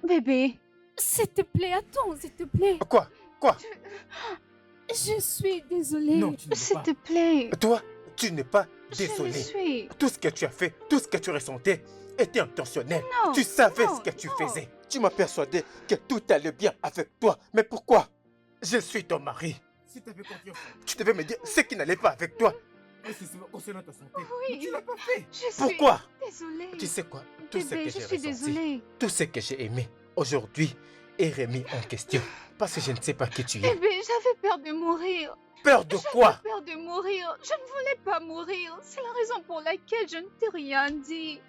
Bébé, s'il te plaît, attends, s'il te plaît. Quoi? Quoi? Je suis désolée. Non, tu ne S'il pas. te plaît. Toi, tu n'es pas Je le désolé. suis. Tout ce que tu as fait, tout ce que tu ressentais était intentionnel. Non, Tu savais non, ce que tu non. faisais. Tu m'as persuadé que tout allait bien avec toi. Mais pourquoi? Je suis ton mari. Si tu avais confiance, tu devais me dire ce qui n'allait pas avec toi. Précisément concernant ta santé. Oui, Mais tu l'as pas fait. je suis Pourquoi? désolée. Tu sais quoi? Tout ce Bébé, que je j'ai suis ressenti, désolée. tout ce que j'ai aimé aujourd'hui est remis en question. Parce que je ne sais pas qui tu es. Bébé, j'avais peur de mourir. Peur de J'avais quoi? peur de mourir. Je ne voulais pas mourir. C'est la raison pour laquelle je ne t'ai rien dit.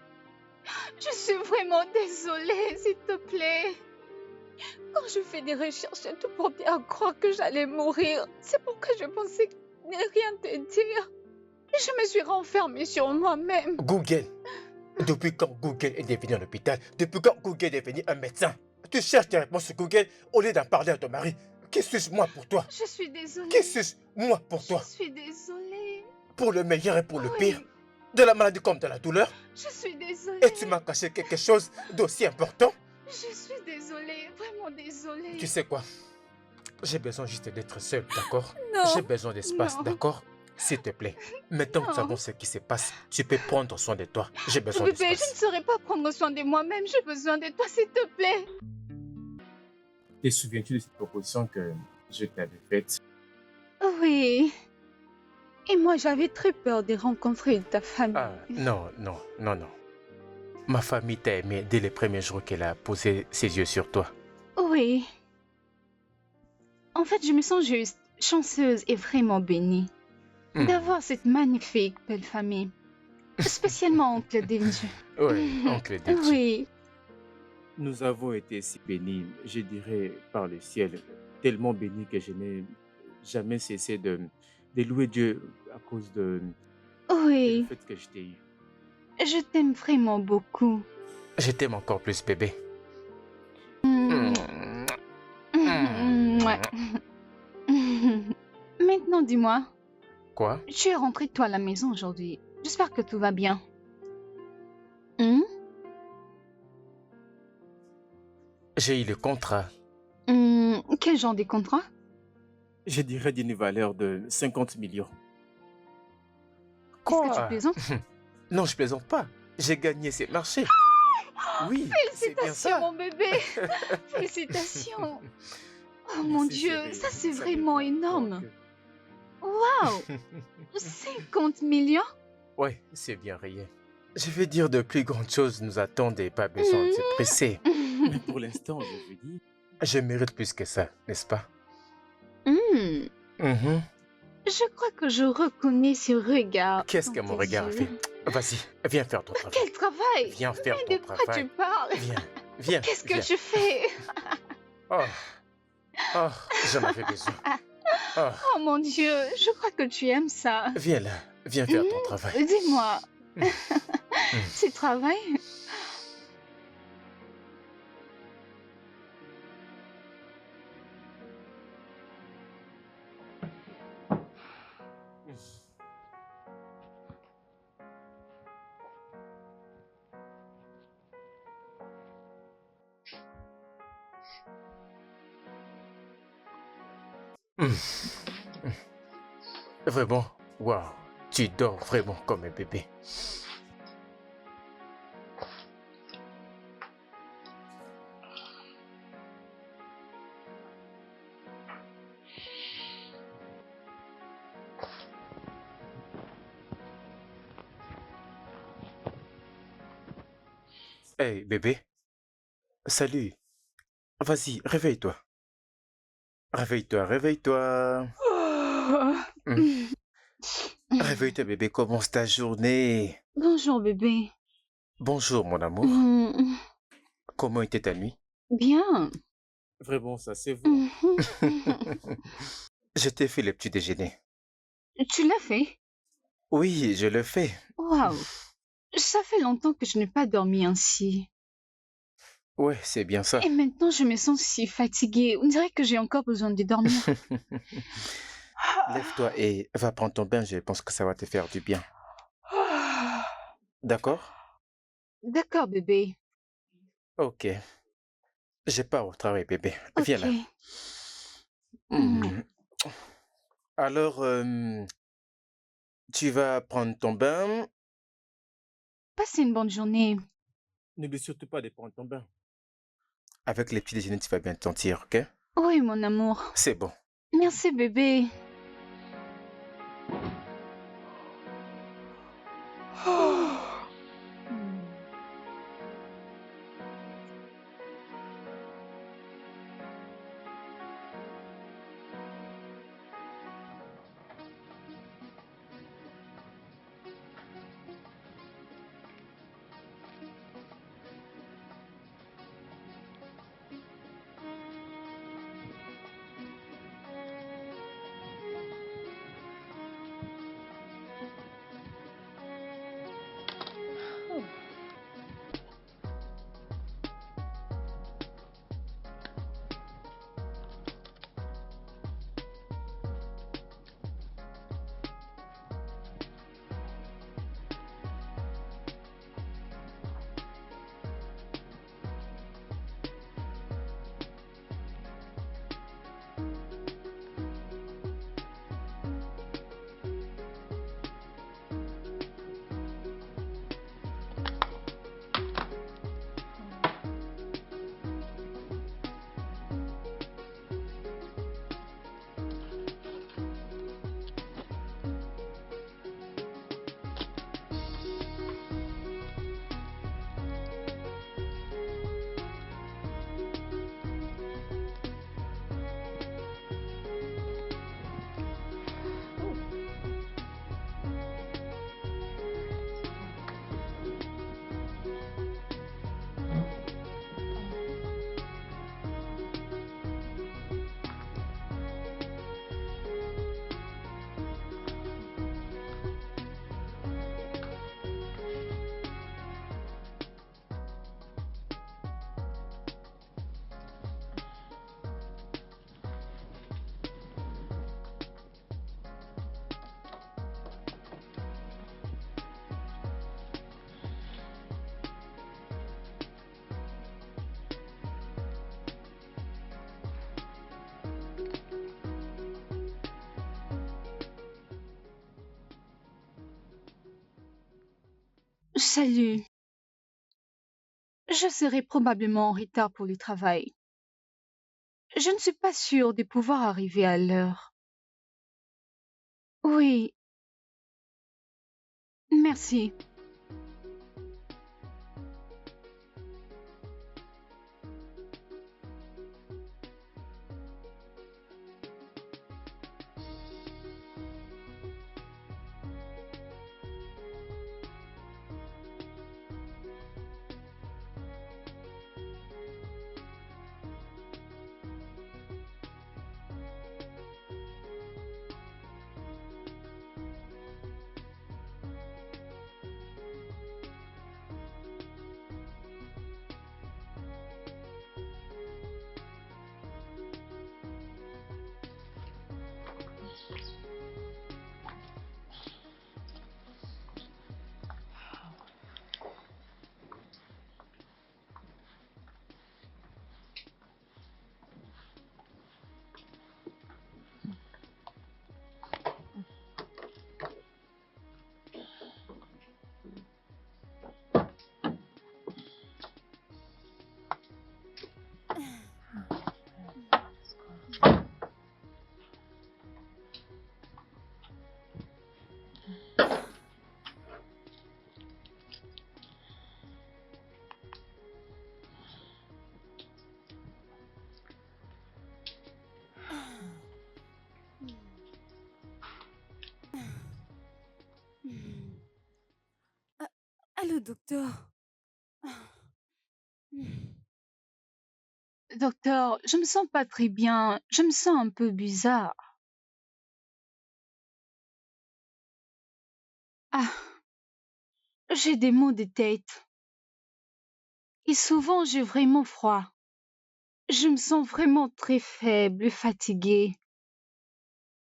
Je suis vraiment désolée, s'il te plaît. Quand je fais des recherches, j'ai tout porté à croire que j'allais mourir. C'est pourquoi je pensais ne rien te dire. Et je me suis renfermée sur moi-même. Google. Depuis quand Google est devenu un hôpital? Depuis quand Google est devenu un médecin? Tu cherches tes réponses sur Google au lieu d'en parler à ton mari. Qui suis-je moi pour toi? Je suis désolée. Qui suis-je moi pour toi? Je suis désolée. Pour le meilleur et pour le Oui. pire? De la maladie comme de la douleur? Je suis désolée. Et tu m'as caché quelque chose d'aussi important? Je suis désolée, vraiment désolée. Tu sais quoi? J'ai besoin juste d'être seul, d'accord? Non. J'ai besoin d'espace, Non. d'accord? S'il te plaît. Maintenant que nous Non. savons ce qui se passe, tu peux prendre soin de toi. J'ai besoin Bébé, je ne d'espace. saurais pas prendre soin de moi-même. J'ai besoin de toi, s'il te plaît. Te souviens-tu de cette proposition que je t'avais faite? Oui. Et moi, j'avais très peur de rencontrer ta famille. Ah, non, non, non, non. Ma famille t'a aimé dès les premiers jours qu'elle a posé ses yeux sur toi. Oui. En fait, je me sens juste chanceuse et vraiment bénie d'avoir cette magnifique belle famille. Spécialement oncle Denji. Oui, oncle Deji. Oui. Nous avons été si bénis, je dirais, par le ciel, tellement bénis que je n'ai jamais cessé de louer Dieu à cause de Oui. du fait que je t'ai eu. Je t'aime vraiment beaucoup. Je t'aime encore plus, bébé. Mm. Mouah. Maintenant, dis-moi, Quoi? tu es rentré toi à la maison aujourd'hui. J'espère que tout va bien. Hmm? J'ai eu le contrat. Quel genre de contrat? Je dirais d'une valeur de 50 millions. Est-ce que tu Quoi? plaisantes? Non, je plaisante pas. J'ai gagné ces marchés. Oui, c'est bien Félicitations, ça. mon bébé. Félicitations. Oh mon Merci, Dieu, chérie. ça c'est Ça vraiment me fait énorme. encore Waouh, 50 millions? Ouais, c'est bien réel. Je vais dire de plus grandes choses nous attendent et pas besoin de se presser. Mais pour l'instant, je veux dire, Je mérite plus que ça, n'est-ce pas? Hmm, Mhm. Je crois que je reconnais ce regard. Qu'est-ce dans que mon tes regard yeux. fait? Vas-y, viens faire ton travail. Quel travail? Viens faire Mais ton de quoi travail. tu parles? Viens, viens. Qu'est-ce que viens. tu fais? Oh, oh, j'en avais besoin. Oh, Oh mon Dieu, je crois que tu aimes ça. viens là, viens faire ton travail. Dis-moi, ce travail? Vraiment, waouh, tu dors vraiment comme un bébé. Hey, bébé, salut. Vas-y, réveille-toi. Réveille-toi, réveille-toi. Hmm. Réveille-toi, bébé, commence ta journée. Bonjour bébé. Bonjour, mon amour. Hmm, Comment était ta nuit? Bien. vraiment, ça c'est vous. Je t'ai fait le petit déjeuner. Tu l'as fait? Oui, je le fais. Waouh. Ça fait longtemps que je n'ai pas dormi ainsi. Ouais, c'est bien ça. Et maintenant, je me sens si fatiguée. On dirait que j'ai encore besoin de dormir. Lève-toi et va prendre ton bain, je pense que ça va te faire du bien. D'accord? D'accord, bébé. Ok. J'ai pas au travail, bébé. Viens Ok. là. Hmm. Hmm. Alors, tu vas prendre ton bain. Passez une bonne journée. N'oublie surtout pas de prendre ton bain. Avec les petits déjeuners, tu vas bien te sentir, ok? Oui, mon amour. C'est bon. Merci, bébé. Hmm. Salut. Je serai probablement en retard pour le travail. Je ne suis pas sûre de pouvoir arriver à l'heure. Oui, merci. Allô, docteur. Docteur, je me sens pas très bien. Je me sens un peu bizarre. Ah, j'ai des maux de tête. Et souvent, j'ai vraiment froid. Je me sens vraiment très faible et fatiguée.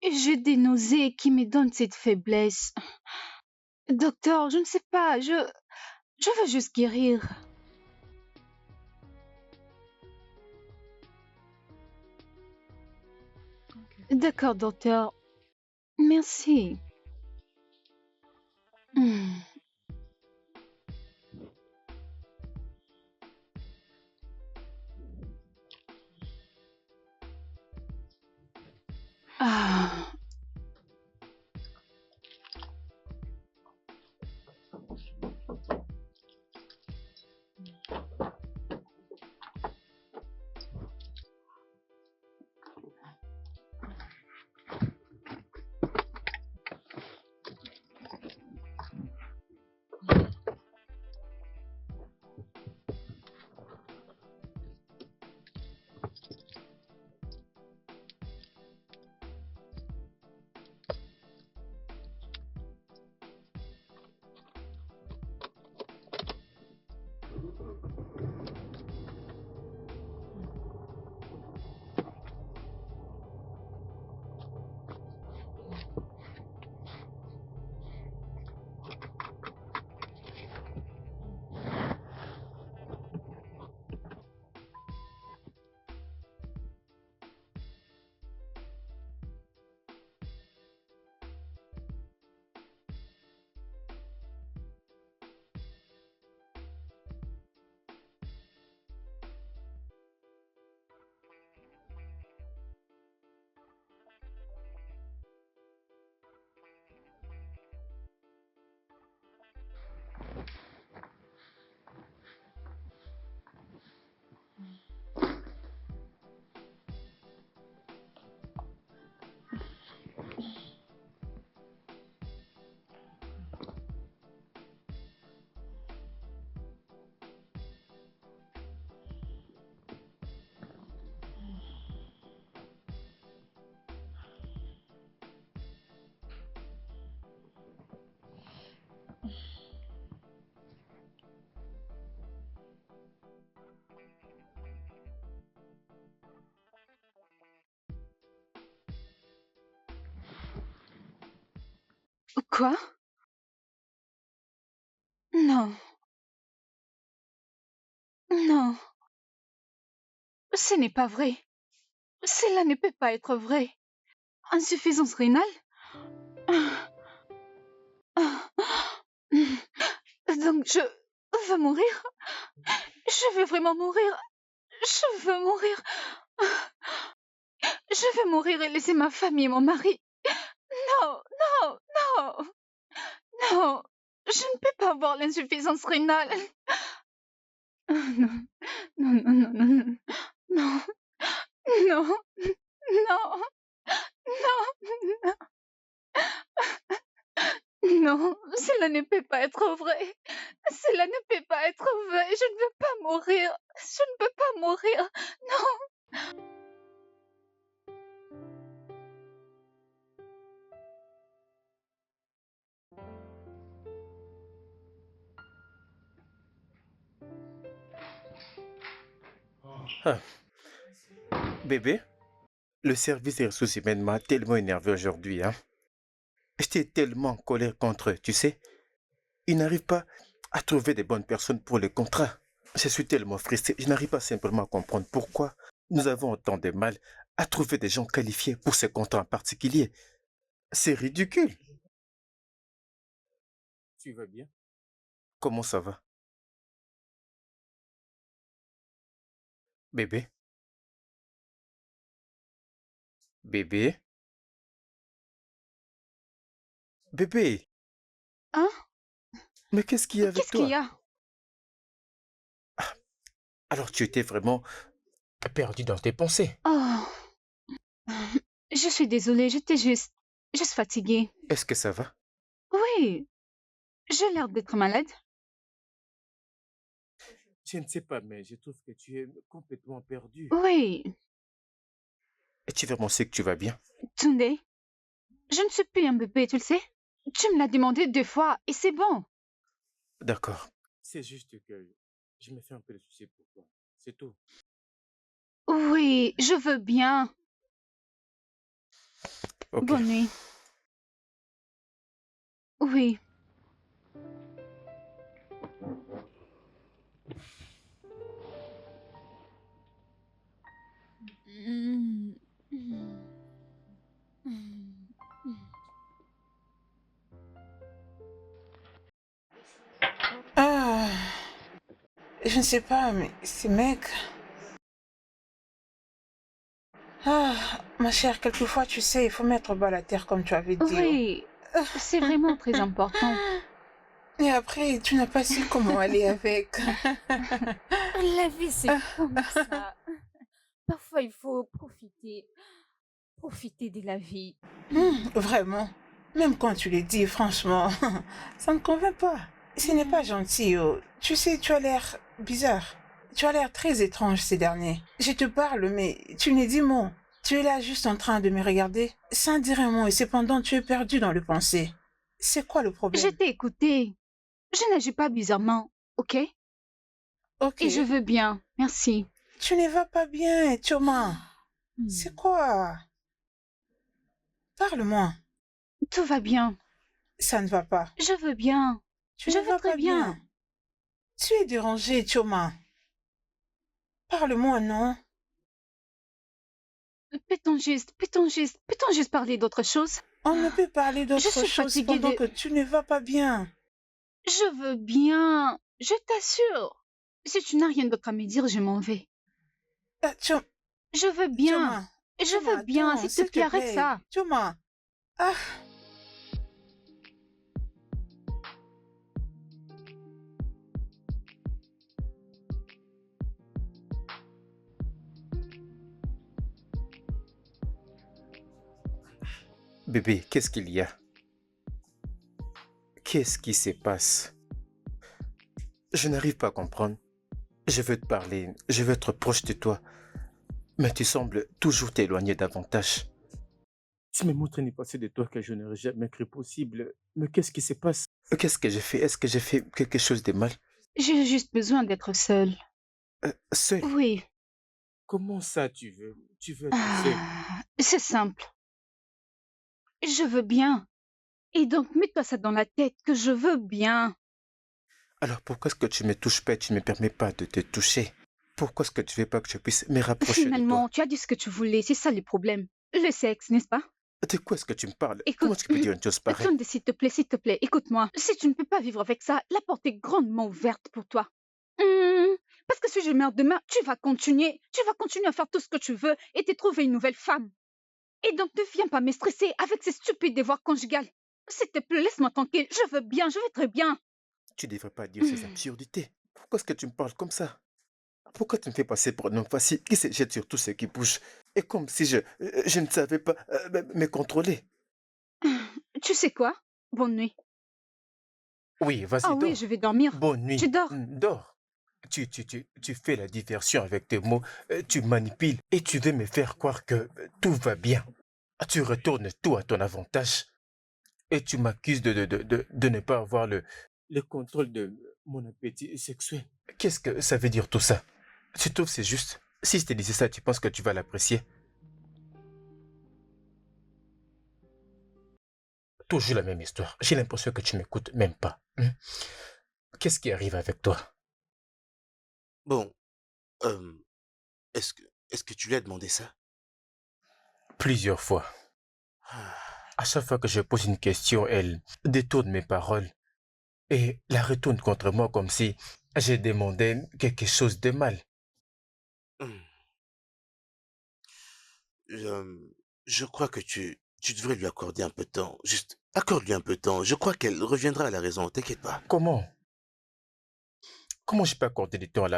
Et j'ai des nausées qui me donnent cette faiblesse. Docteur, je ne sais pas, je veux juste guérir. D'accord, docteur. Merci. Hmm. Ah. Quoi? Non, non, ce n'est pas vrai. Cela ne peut pas être vrai. Insuffisance rénale? Ah, ah, Donc je veux mourir? Je veux vraiment mourir. Je veux mourir. Je veux mourir et laisser ma famille et mon mari. Non, non, non, non. Je ne peux pas avoir l'insuffisance rénale. Non, non, non, non, non, non, non, non, non, non, cela ne peut pas être vrai. Cela ne peut pas être vrai. Je ne veux pas mourir. Je ne peux pas mourir. Non. Ah, bébé, le service des ressources humaines m'a tellement énervé aujourd'hui, hein. J'étais tellement en colère contre eux, tu sais. Ils n'arrivent pas à trouver des bonnes personnes pour les contrats. Je suis tellement frustré. Je n'arrive pas simplement à comprendre pourquoi nous avons autant de mal à trouver des gens qualifiés pour ces contrats en particulier. C'est ridicule. Tu vas bien? Comment ça va? Bébé? Bébé? Bébé? Hein? Mais qu'est-ce qu'il y a avec Qu'est-ce qu'il y toi? a? Alors tu étais vraiment perdu dans tes pensées. Oh, je suis désolée, j'étais juste fatiguée. Est-ce que ça va? Oui, j'ai l'air d'être malade. Je ne sais pas, mais je trouve que tu es complètement perdu. Oui, Et tu vraiment sais que tu vas bien? Tunde, je ne suis plus un bébé, tu le sais? Tu me l'as demandé 2 fois et c'est bon. D'accord. C'est juste que je me fais un peu de soucis pour toi. C'est tout. Oui, je veux bien. Ok. Bonne nuit. Oui. Mm, mm. Je ne sais pas, mais ces mecs... Ah, ma chère, quelquefois, tu sais, il faut mettre bas la terre comme tu avais dit. Oui, c'est vraiment très important. Et après, tu n'as pas su comment aller avec. La vie, c'est comme ça. Parfois, il faut profiter. Profiter de la vie. Vraiment. Même quand tu le dis, franchement, ça ne convainc pas. Ce n'est pas gentil. Oh. Tu sais, tu as l'air bizarre. Tu as l'air très étrange ces derniers. Je te parle, mais tu n'es dis mot. Tu es là juste en train de me regarder, sans dire un mot, et cependant tu es perdu dans le pensée. C'est quoi le Je problème? t'ai écouté. Je n'agis pas bizarrement, ok? Ok. Et je veux bien, merci. Tu ne vas pas bien, Thomas. Hmm. C'est quoi? Parle-moi. Tout va bien. Ça ne va pas. Je veux bien. Tu Je ne veux vas très pas bien. bien. Tu es dérangé, Thomas. Parle-moi, non? Peut-on juste parler d'autre chose? On ne peut parler Je d'autre suis chose fatiguée pendant de... que tu ne vas pas bien. Je veux bien. Je t'assure. Si tu n'as rien d'autre à me dire, je m'en vais. Je veux bien. Thomas, Je Thomas, veux bien. attends, S'il s'il te te plaît, arrête plaît. ça. Thomas. Ah, Bébé, qu'est-ce qu'il y a? Qu'est-ce qui se passe? Je n'arrive pas à comprendre. Je veux te parler, je veux être proche de toi, mais tu sembles toujours t'éloigner davantage. Tu me montres une passé de toi que je n'aurais jamais cru possible. Mais qu'est-ce qui se passe? Qu'est-ce que j'ai fait? Est-ce que j'ai fait quelque chose de mal? J'ai juste besoin d'être seule. Seul? Oui. Comment ça tu veux être seul? C'est simple. Je veux bien. Et donc, mets-toi ça dans la tête que je veux bien. Alors pourquoi est-ce que tu me touches pas et tu ne me permets pas de te toucher? Pourquoi est-ce que tu veux pas que je puisse me rapprocher de toi? Finalement, tu as dit ce que tu voulais, c'est ça le problème. Le sexe, n'est-ce pas? De quoi est-ce que tu me parles? Écoute, Comment tu peux dire une chose pareille? John, s'il te plaît, écoute-moi. Si tu ne peux pas vivre avec ça, la porte est grandement ouverte pour toi. Parce que si je meurs demain, tu vas continuer à faire tout ce que tu veux et te trouver une nouvelle femme. Et donc ne viens pas me stresser avec ces stupides devoirs conjugales. S'il te plaît, laisse-moi tranquille, je veux bien, je veux très bien. Tu devrais pas dire ces absurdités. Pourquoi est-ce que tu me parles comme ça? Pourquoi tu me fais passer pour un homme facile qui se jette sur tout ce qui bouge? Et comme si je ne savais pas me contrôler. Tu sais quoi? Bonne nuit. Oui, vas-y, Ah oui, dors. je vais dormir. Bonne nuit. Tu dors. Dors. Tu fais la diversion avec tes mots, tu manipules et tu veux me faire croire que tout va bien. Tu retournes tout à ton avantage et tu m'accuses de ne pas avoir Le contrôle de mon appétit sexuel. Qu'est-ce que ça veut dire tout ça? Tu trouves c'est juste? Si je te disais ça, tu penses que tu vas l'apprécier? Toujours la même histoire. J'ai l'impression que tu m'écoutes même pas. Qu'est-ce qui arrive avec toi? Bon, euh, est-ce que tu lui as demandé ça? Plusieurs fois. Ah, À chaque fois que je pose une question, elle détourne mes paroles et la retourne contre moi comme si j'ai demandé quelque chose de mal. hum, je crois que tu devrais lui accorder un peu de temps. Juste, accorde-lui un peu de temps. Je crois qu'elle reviendra à la raison, t'inquiète pas. Comment? Comment je peux accorder du temps à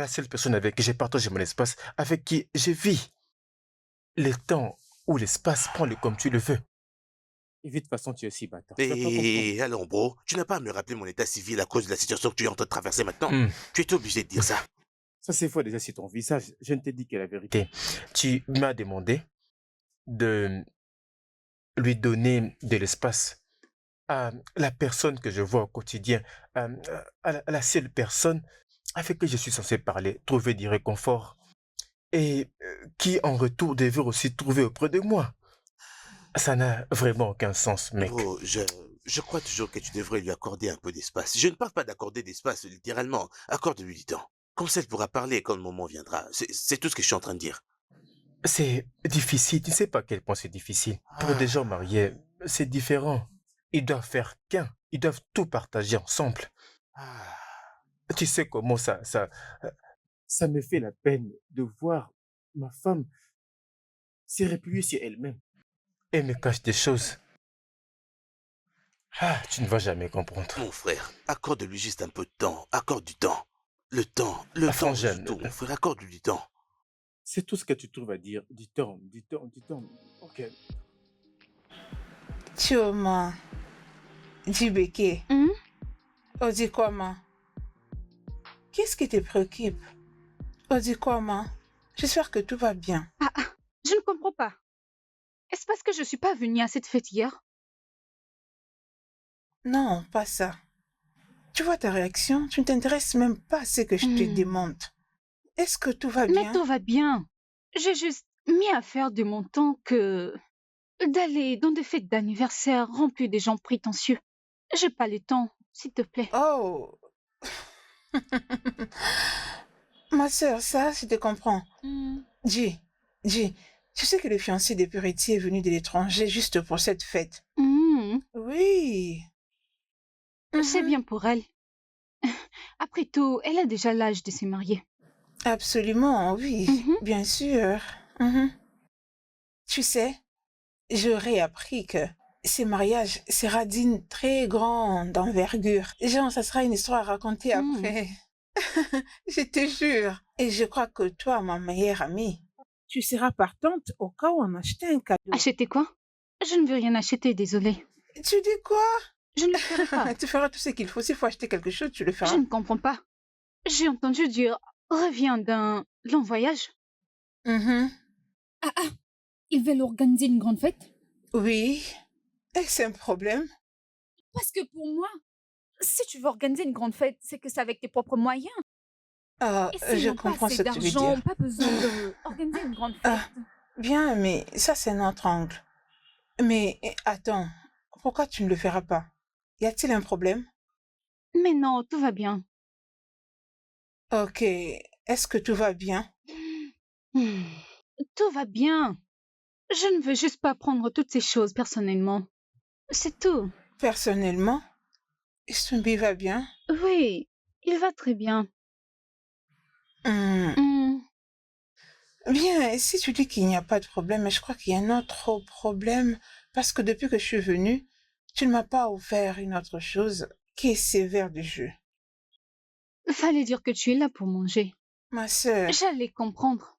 la seule personne avec qui j'ai partagé mon espace, avec qui je vis? Le temps ou l'espace, prends-le comme tu le veux. Et de toute façon, tu es si bâtard. Tu vas pas comprendre. Et allons, bro, tu n'as pas à me rappeler mon état civil à cause de la situation que tu es en train de traverser maintenant. Hmm. Tu es obligé de dire ça. Ça, c'est faux déjà sur ton visage. Je ne t'ai dit que la vérité. Ok. Tu m'as demandé de lui donner de l'espace à la personne que je vois au quotidien, à la seule personne avec qui je suis censé parler, trouver du réconfort et qui en retour devait aussi trouver auprès de moi. Ça n'a vraiment aucun sens, mec. Bro, je crois toujours que tu devrais lui accorder un peu d'espace. Je ne parle pas d'accorder d'espace, littéralement. Accorde-lui du temps. Comme ça, elle pourra parler quand le moment viendra. C'est tout ce que je suis en train de dire. C'est difficile, tu ne sais pas à quel point c'est difficile. Pour des gens mariés, c'est différent. Ils doivent faire qu'un, ils doivent tout partager ensemble. Ah. Tu sais comment Ça me fait la peine de voir ma femme se replier sur elle-même. elle me cache des choses. Ah, tu ne vas jamais comprendre. Mon frère, accorde-lui juste un peu de temps. Accorde du temps. Le temps résout Frangine, tout, mon frère. Accorde-lui du temps. C'est tout ce que tu trouves à dire. Du temps, du temps, du temps. Ok. Chioma, Djibeke, Hum? Odi quoi, ma? Qu'est-ce qui te préoccupe? Odi quoi, ma? J'espère que tout va bien. Ah, ah, je ne comprends pas. Est-ce parce que je suis pas venue à cette fête hier? Non, pas ça. Tu vois ta réaction? Tu ne t'intéresses même pas à ce que je te Hmm. demande. Est-ce que tout va Mais bien? tout va bien. J'ai juste mis à faire de mon temps que d'aller dans des fêtes d'anniversaire remplies des gens prétentieux. J'ai pas le temps, s'il te plaît. Oh, ma sœur, ça, je te comprends. Hmm. Dis, tu sais que le fiancé de Purity est venu de l'étranger juste pour cette fête. Hmm. Oui. C'est Mhm. bien pour elle. Après tout, elle a déjà l'âge de se marier. Absolument, oui, Mhm. bien sûr. Mhm. Tu sais, j'aurais appris que ce mariage sera d'une très grande envergure. Genre, ça sera une histoire à raconter Hmm. après. Je te jure. Et je crois que toi, ma meilleure amie, tu seras partante au cas où on achetait un cadeau. Acheter quoi? Je ne veux rien acheter, désolée. Tu dis quoi? Je ne le ferai pas. Tu feras tout ce qu'il faut. S'il faut acheter quelque chose, tu le Je feras. ne comprends pas. J'ai entendu dire reviens d'un long voyage. Mhm. Ah ah, ils veulent organiser une grande fête? Oui. Est-ce un problème? Parce que pour moi, si tu veux organiser une grande fête, c'est que c'est avec tes propres moyens. Ah, Et s'ils je n'ont pas comprends assez ce que tu veux d'argent, dire. pas besoin d'organiser une grande Ah, fête. bien, mais ça, c'est notre angle. Mais attends, pourquoi tu ne le feras pas? Y a-t-il un problème? Mais non, tout va bien. Ok, est-ce que tout va bien? Hmm. Tout va bien. Je ne veux juste pas prendre toutes ces choses personnellement. C'est tout. Personnellement, Stumbi va bien? Oui, il va très bien. Hmm. Hmm. Bien, et si tu dis qu'il n'y a pas de problème, mais je crois qu'il y a un autre problème, parce que depuis que je suis venue, tu ne m'as pas offert une autre chose qui est sévère du jeu. Fallait dire que tu es là pour manger. Ma sœur, J'allais comprendre.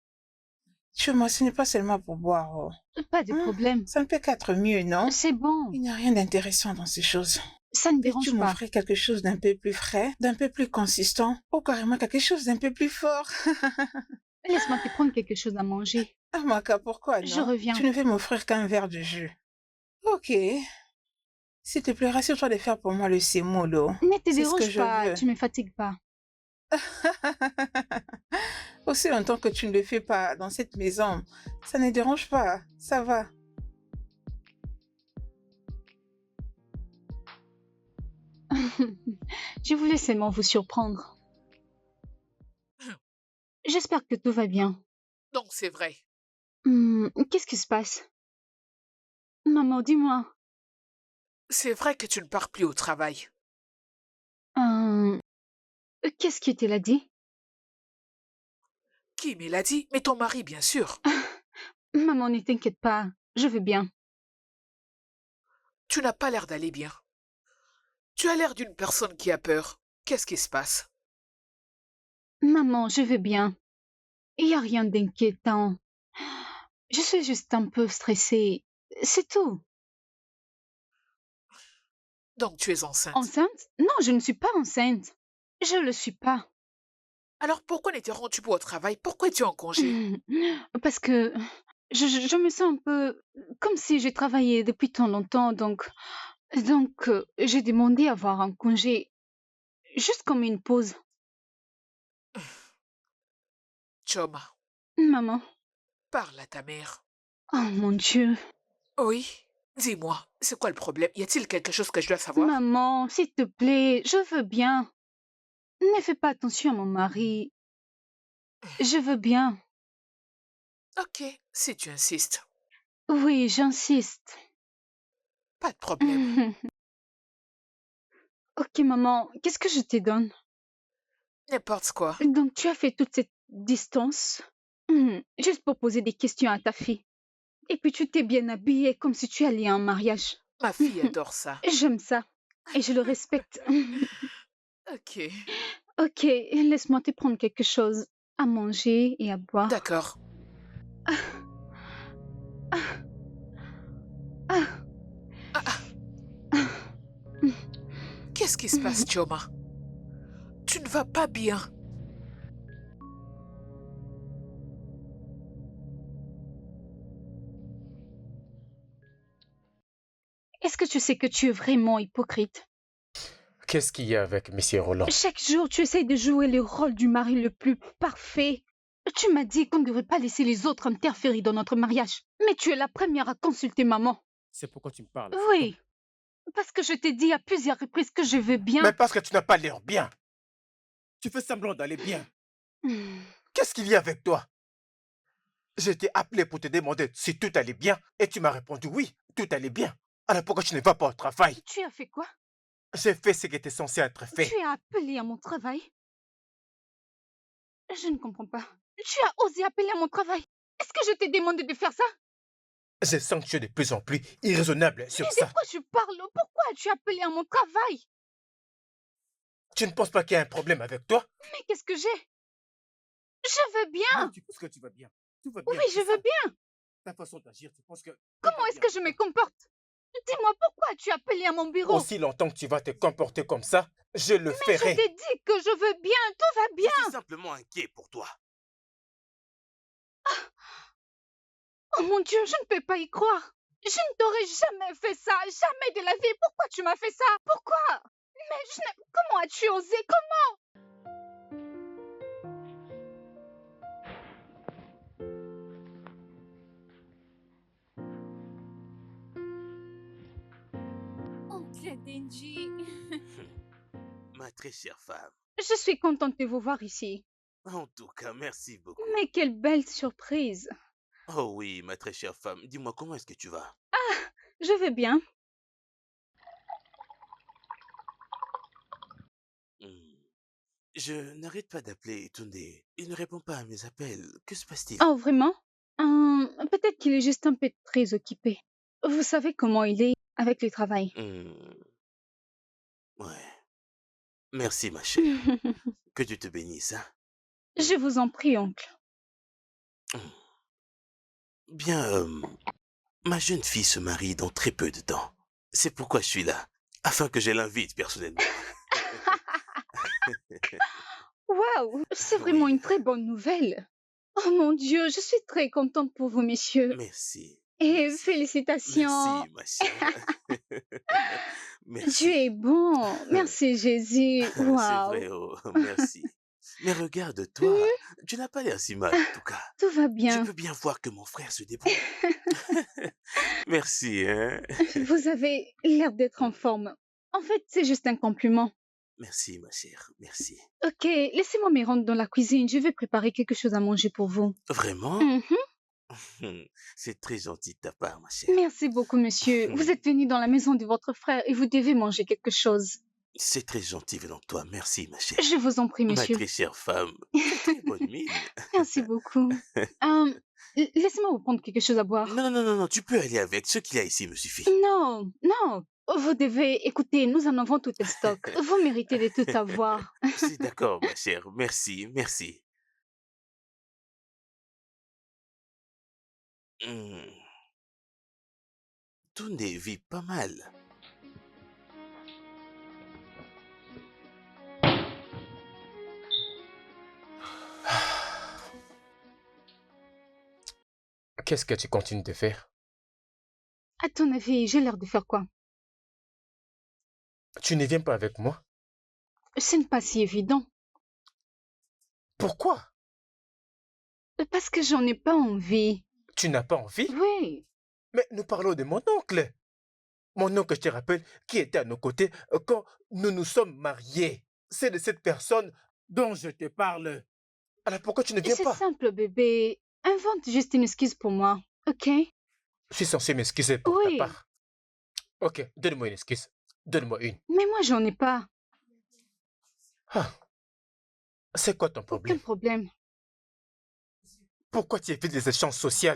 moi, ce n'est pas seulement pour boire. Oh. Pas de Hein? problème. Ça ne peut qu'être mieux, non? C'est bon. Il n'y a rien d'intéressant dans ces choses. Ça ne Peux-tu dérange pas. m'offrir quelque chose d'un peu plus frais, d'un peu plus consistant, ou carrément quelque chose d'un peu plus fort? Laisse-moi te prendre quelque chose à manger. Ah, Maka, pourquoi Je non? reviens. Tu ne veux m'offrir qu'un verre de jus. Ok. S'il te plaît, rassure-toi de faire pour moi le sémolo. Ne te C'est ce que dérange je pas, veux. tu me fatigues pas. Aussi longtemps que tu ne le fais pas dans cette maison, ça ne dérange pas. Ça va. Je voulais seulement vous surprendre. J'espère que tout va bien. Donc c'est vrai. Qu'est-ce qui se passe? Maman, dis-moi. C'est vrai que tu ne pars plus au travail. Euh, Qu'est-ce qui te l'a dit? Qui me l'a dit? Mais ton mari, bien sûr. Maman, ne t'inquiète pas, je vais bien. Tu n'as pas l'air d'aller bien. Tu as l'air d'une personne qui a peur. Qu'est-ce qui se passe? Maman, je vais bien. Il n'y a rien d'inquiétant. Je suis juste un peu stressée. C'est tout. Donc tu es enceinte. Enceinte? Non, je ne suis pas enceinte. Je le suis pas. Alors pourquoi n'étais-tu pas au travail? Pourquoi es-tu en congé? Parce que je me sens un peu comme si j'ai travaillé depuis tant longtemps, donc j'ai demandé à avoir un congé, juste comme une pause. Choma, Maman, parle à ta mère. oh mon Dieu. Oui, dis-moi, c'est quoi le problème? Y a-t-il quelque chose que je dois savoir? Maman, s'il te plaît, je veux bien. Ne fais pas attention à mon mari. Je veux bien. Ok, si tu insistes. Oui, j'insiste. Pas de problème. Ok, maman, qu'est-ce que je te donne? N'importe quoi. Donc tu as fait toute cette distance juste pour poser des questions à ta fille. Et puis tu t'es bien habillée comme si tu allais à un mariage. Ma fille adore ça. J'aime ça et je le respecte. Ok, Ok, laisse-moi te prendre quelque chose à manger et à boire. d'accord. Ah, Ah, ah, qu'est-ce qui se passe, Chioma? Tu ne vas pas bien. est-ce que tu sais que tu es vraiment hypocrite? Qu'est-ce qu'il y a avec Monsieur Roland? Chaque jour, tu essayes de jouer le rôle du mari le plus parfait. Tu m'as dit qu'on ne devrait pas laisser les autres interférer dans notre mariage. Mais tu es la première à consulter maman. C'est pourquoi tu me parles. Oui, parce que je t'ai dit à plusieurs reprises que je veux bien. Mais parce que tu n'as pas l'air bien. Tu fais semblant d'aller bien. Hmm. Qu'est-ce qu'il y a avec toi? Je t'ai appelé pour te demander si tout allait bien et tu m'as répondu oui, tout allait bien. Alors pourquoi tu ne vas pas au travail? Tu as fait quoi? J'ai fait ce qui était censé être fait. Tu as appelé à mon travail? Je ne comprends pas. Tu as osé appeler à mon travail? Est-ce que je t'ai demandé de faire ça? Je sens que tu es de plus en plus irraisonnable sur Mais de ça. quoi tu parles? Pourquoi as-tu appelé à mon travail? Tu ne penses pas qu'il y a un problème avec toi? Mais qu'est-ce que j'ai? Je veux bien. Non, tu penses que tu vas bien. Tout va bien. Oui, je c'est veux ça. bien. Ta façon d'agir, tu penses que... tout Comment va est-ce bien, que je me c'est ça. comporte? Dis-moi pourquoi as-tu appelé à mon bureau? Aussi longtemps que tu vas te comporter comme ça, je le Je ferai. t'ai dit que je veux bien, tout va Je bien. suis simplement inquiet pour toi. Oh mon Dieu, je ne peux pas y croire. Je ne t'aurais jamais fait ça, jamais de la vie. Pourquoi tu m'as fait ça? Pourquoi? Mais comment as-tu osé? Oncle Denji. Ma très chère femme. Je suis contente de vous voir ici. En tout cas, merci beaucoup. Mais quelle belle surprise. Oh oui, ma très chère femme. Dis-moi, comment est-ce que tu vas? Je vais bien. Hmm. Je n'arrête pas d'appeler Tunde. Il ne répond pas à mes appels. Que se passe-t-il? Oh, vraiment? Peut-être qu'il est juste un peu très occupé. Vous savez comment il est avec le travail. Hmm. Ouais. Merci, ma chère. Que Dieu te bénisse, hein. Je vous en prie, oncle. Bien, ma jeune fille se marie dans très peu de temps. C'est pourquoi je suis là, afin que je l'invite personnellement. Waouh, c'est vraiment Oui, une très bonne nouvelle. Oh mon Dieu, je suis très contente pour vous, messieurs. merci. Et Merci. félicitations. Merci, ma chère. Dieu Merci. est bon. Merci, Jésus. C'est vrai, Waouh, oh, merci. Mais regarde-toi, tu n'as pas l'air si mal en tout cas. tout va Je bien. peux bien voir que mon frère se débrouille. Merci, hein. Vous avez l'air d'être en forme. En fait, c'est juste un compliment. Merci, ma chère, merci. Ok, laissez-moi me rendre dans la cuisine. Je vais préparer quelque chose à manger pour vous. Vraiment? Mhm. C'est très gentil de ta part, ma chère. Merci beaucoup, monsieur. Vous êtes venu dans la maison de votre frère et vous devez manger quelque chose. C'est très gentil venant de toi, merci, ma chère. Je vous en prie, Ma monsieur. très chère femme, quelle très bonne mine. Merci beaucoup. Laissez-moi vous prendre quelque chose à boire. Non, non, non, non, tu peux aller avec. Ce qu'il y a ici me suffit. Non, non. Vous devez écouter, nous en avons tout le stock. Vous méritez de tout avoir. C'est d'accord, ma chère. Merci, merci. Hmm. Tunde vit pas mal. Qu'est-ce que tu continues de faire? À ton avis, j'ai l'air de faire quoi? Tu ne viens pas avec moi? Ce n'est pas si évident. Pourquoi? Parce que j'en ai pas envie. Tu n'as pas envie? Oui. Mais nous parlons de mon oncle. Mon oncle, je te rappelle, qui était à nos côtés quand nous nous sommes mariés. C'est de cette personne dont je te parle. Alors pourquoi tu ne viens C'est pas? simple, bébé. Invente juste une excuse pour moi, ok? Je suis censé m'excuser pour ta Oui. part. Ok, donne-moi une excuse. Donne-moi une. Mais moi, j'en ai pas. Ah, C'est quoi ton Aucun problème? problème. Pourquoi tu évites les échanges sociaux?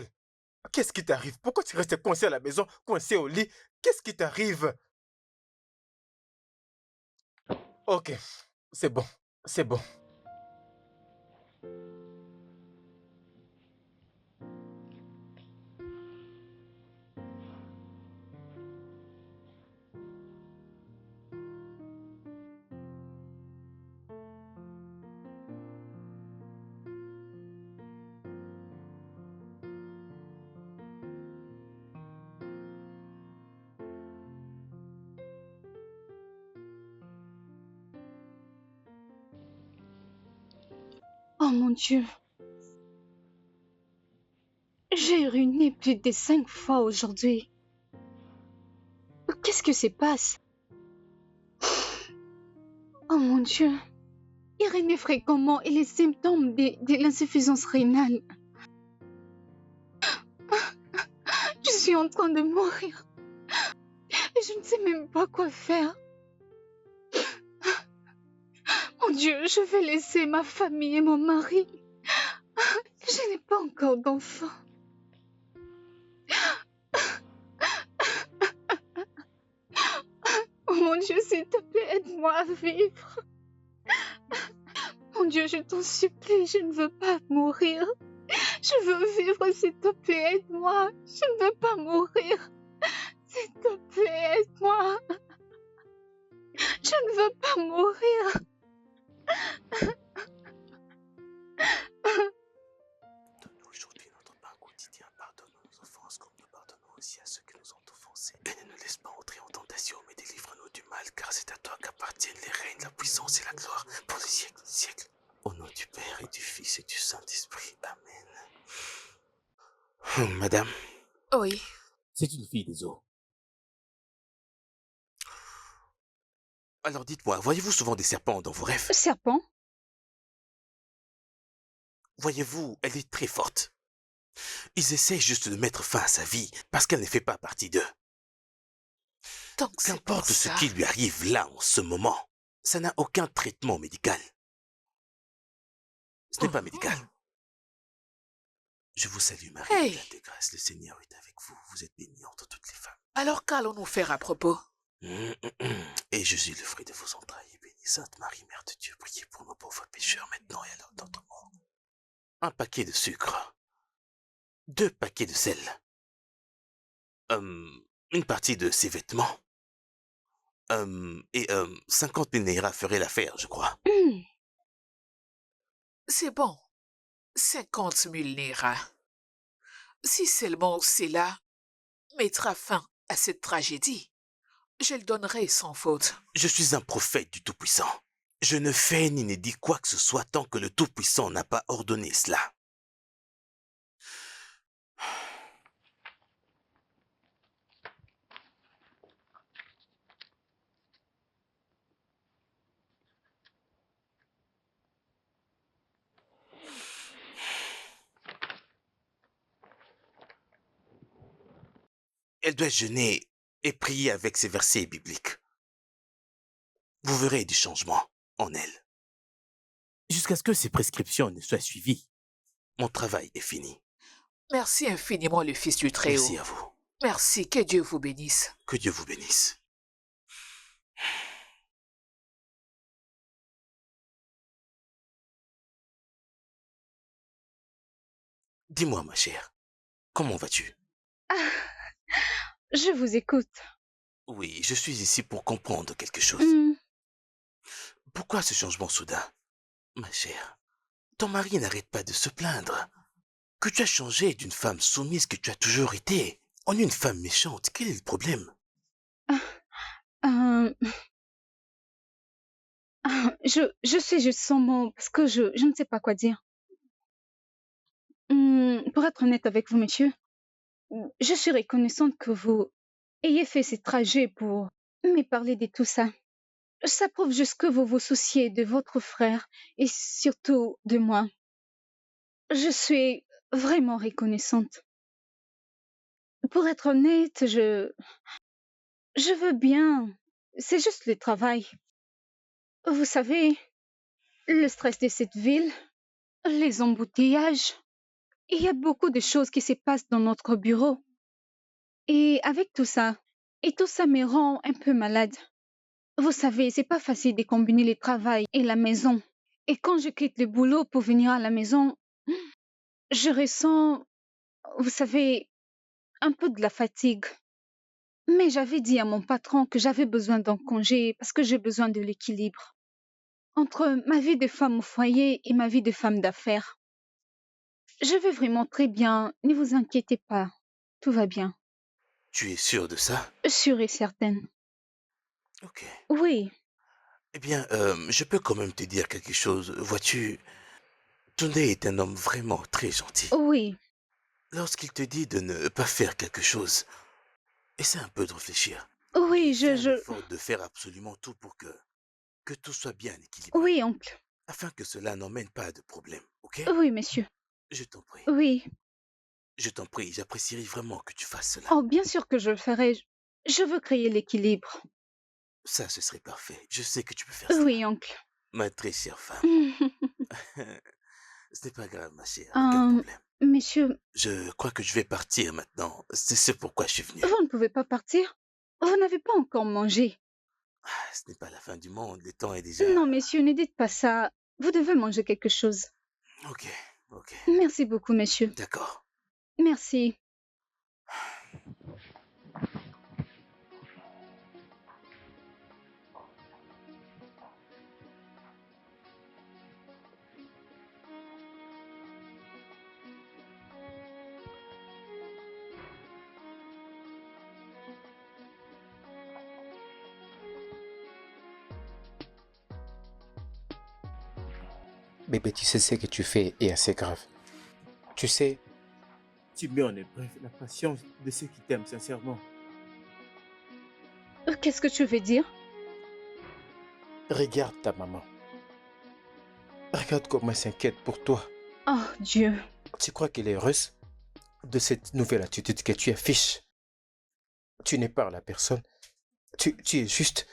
Qu'est-ce qui t'arrive? Pourquoi tu restes coincé à la maison, coincé au lit? Qu'est-ce qui t'arrive? Ok, c'est bon, c'est bon. Oh mon Dieu, j'ai uriné plus de 5 fois aujourd'hui. Qu'est-ce que se passe? Oh mon Dieu, uriner fréquemment et les symptômes de l'insuffisance rénale. Je suis en train de mourir et je ne sais même pas quoi faire. Mon Dieu, je vais laisser ma famille et mon mari. Je n'ai pas encore d'enfant. Oh mon Dieu, s'il te plaît, aide-moi à vivre. Mon Dieu, je t'en supplie, je ne veux pas mourir. Je veux vivre, s'il te plaît, aide-moi. Je ne veux pas mourir. S'il te plaît, aide-moi. Je ne veux pas mourir. Donne-nous aujourd'hui notre pain quotidien. Pardonne-nous nos offenses comme nous pardonnons aussi à ceux qui nous ont offensés. Et ne nous laisse pas entrer en tentation, mais délivre-nous du mal, car c'est à toi qu'appartiennent les règnes, la puissance et la gloire pour les siècles des siècles. Au nom du Père et du Fils et du Saint-Esprit. Amen. Madame, Oui. C'est une fille des eaux. alors dites-moi, voyez-vous souvent des serpents dans vos rêves? Serpent? Voyez-vous, elle est très forte. Ils essaient juste de mettre fin à sa vie parce qu'elle ne fait pas partie d'eux. Donc c'est pour Qu'importe ce ça. qui lui arrive là en ce moment, ça n'a aucun traitement médical. Ce n'est pas médical. Je vous salue Marie, Hey. pleine de grâce, le Seigneur est avec vous. Vous êtes bénie entre toutes les femmes. Alors qu'allons-nous faire à propos? Et Jésus, le fruit de vos entrailles, est béni. Sainte Marie, Mère de Dieu, priez pour nos pauvres pécheurs maintenant et à l'heure de notre mort. Un paquet de sucre. 2 paquets de sel. Une partie de ses vêtements. Et 50 000 naira ferait l'affaire, je crois. C'est bon. 50 000 naira. Si seulement cela mettra fin à cette tragédie, je le donnerai sans faute. Je suis un prophète du Tout-Puissant. Je ne fais ni ne dis quoi que ce soit tant que le Tout-Puissant n'a pas ordonné cela. Elle doit jeûner et prier avec ces versets bibliques. Vous verrez du changement en elle. Jusqu'à ce que ces prescriptions ne soient suivies. Mon travail est fini. Merci infiniment, le Fils du Très-Haut. Merci à vous. Merci, que Dieu vous bénisse. Que Dieu vous bénisse. Dis-moi, ma chère, comment vas-tu? Ah, je vous écoute. Oui, je suis ici pour comprendre quelque chose. Pourquoi ce changement soudain? Ma chère, ton mari n'arrête pas de se plaindre. Que tu as changé d'une femme soumise que tu as toujours été en une femme méchante. Quel est le problème? Je sais juste son mot parce que je ne sais pas quoi dire. Pour être honnête avec vous, monsieur, je suis reconnaissante que vous ayez fait ce trajet pour me parler de tout ça. Ça prouve juste que vous vous souciez de votre frère et surtout de moi. Je suis vraiment reconnaissante. Pour être honnête, je veux bien. C'est juste le travail. Vous savez, Le stress de cette ville, les embouteillages. Il y a beaucoup de choses qui se passent dans notre bureau. Et avec tout ça me rend un peu malade. Vous savez, c'est pas facile de combiner le travail et la maison. Et quand je quitte le boulot pour venir à la maison, je ressens, vous savez, un peu de la fatigue. Mais j'avais dit à mon patron que j'avais besoin d'un congé parce que j'ai besoin de l'équilibre entre ma vie de femme au foyer et ma vie de femme d'affaires. Je vais vraiment très bien, ne vous inquiétez pas. Tout va bien. Tu es sûr de ça? Sûre et certaine. Ok. Oui, Eh bien, je peux quand même te dire quelque chose. Vois-tu, Tunde est un homme vraiment très gentil. oui, Lorsqu'il te dit de ne pas faire quelque chose, essaie un peu de réfléchir. oui, Et fais un effort de faire absolument tout pour que tout soit bien équilibré. oui, oncle. Afin que cela n'emmène pas à de problèmes, ok? Oui, monsieur. Je t'en prie. Oui. Je t'en prie, j'apprécierais vraiment que tu fasses cela. Oh, bien sûr que je le ferai. Je veux créer l'équilibre. Ça, ce serait parfait. Je sais que tu peux faire cela. Oui, oncle. Ma très chère femme. Ce n'est pas grave, ma chère, aucun Euh, problème. monsieur, Je crois que je vais partir maintenant. C'est ce pourquoi je suis venu. vous ne pouvez pas partir? Vous n'avez pas encore mangé. Ce n'est pas la fin du monde, le temps est déjà... Non, messieurs, ne dites pas ça. Vous devez manger quelque chose. Ok, ok, Merci beaucoup, monsieur. d'accord. Merci. Bébé, tu sais ce que tu fais est assez grave. Tu sais, Tu mets en épreuve la patience de ceux qui t'aiment sincèrement. Qu'est-ce que tu veux dire? regarde ta maman. Regarde comment elle s'inquiète pour toi. Oh, Dieu. Tu crois qu'elle est heureuse de cette nouvelle attitude que tu affiches? Tu n'es pas la personne. Tu es juste...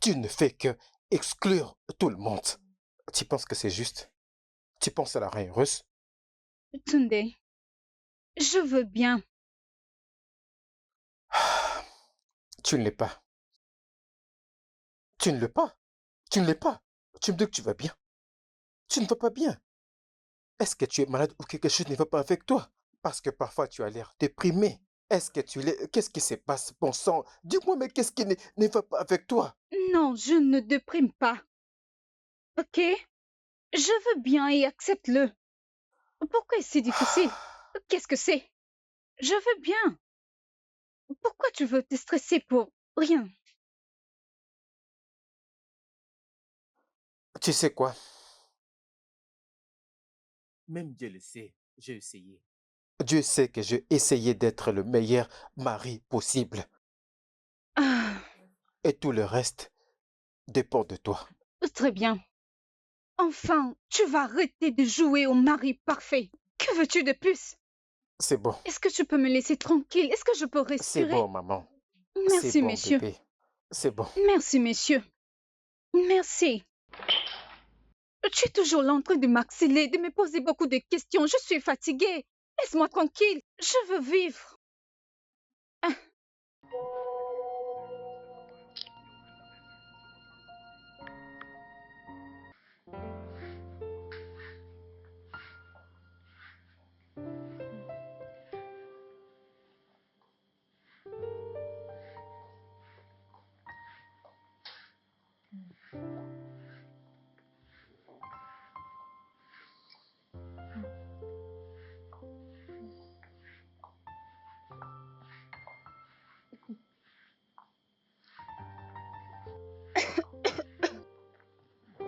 Tu ne fais que exclure tout le monde. Tu penses que c'est juste? Tu penses à la reine heureuse? Tunde, je veux bien. Tu ne l'es pas. Tu ne l'es pas. Tu ne l'es pas. Tu me dis que tu vas bien. Tu ne vas pas bien. Est-ce que tu es malade ou quelque chose ne va pas avec toi? Parce que parfois tu as l'air déprimé. Est-ce que tu l'es? Qu'est-ce qui se passe, bon sang? Dis-moi, mais qu'est-ce qui ne va pas avec toi? Non, je ne déprime pas. Ok? Je veux bien et accepte-le. Pourquoi est-ce si difficile? Qu'est-ce que c'est? Je veux bien. Pourquoi tu veux te stresser pour rien? Tu sais quoi? Même Dieu le sait, j'ai essayé. Dieu sait que j'ai essayé d'être le meilleur mari possible. Ah, Et tout le reste dépend de toi. très bien. Enfin, tu vas arrêter de jouer au mari parfait. Que veux-tu de plus? C'est bon. Est-ce que tu peux me laisser tranquille? Est-ce que je peux C'est respirer? bon, maman. C'est Merci, bon, messieurs. bébé. C'est bon. Merci, messieurs. Merci. Tu es toujours là en train de m'axeler, de me poser beaucoup de questions. Je suis fatiguée. Laisse-moi tranquille. Je veux vivre. Ah,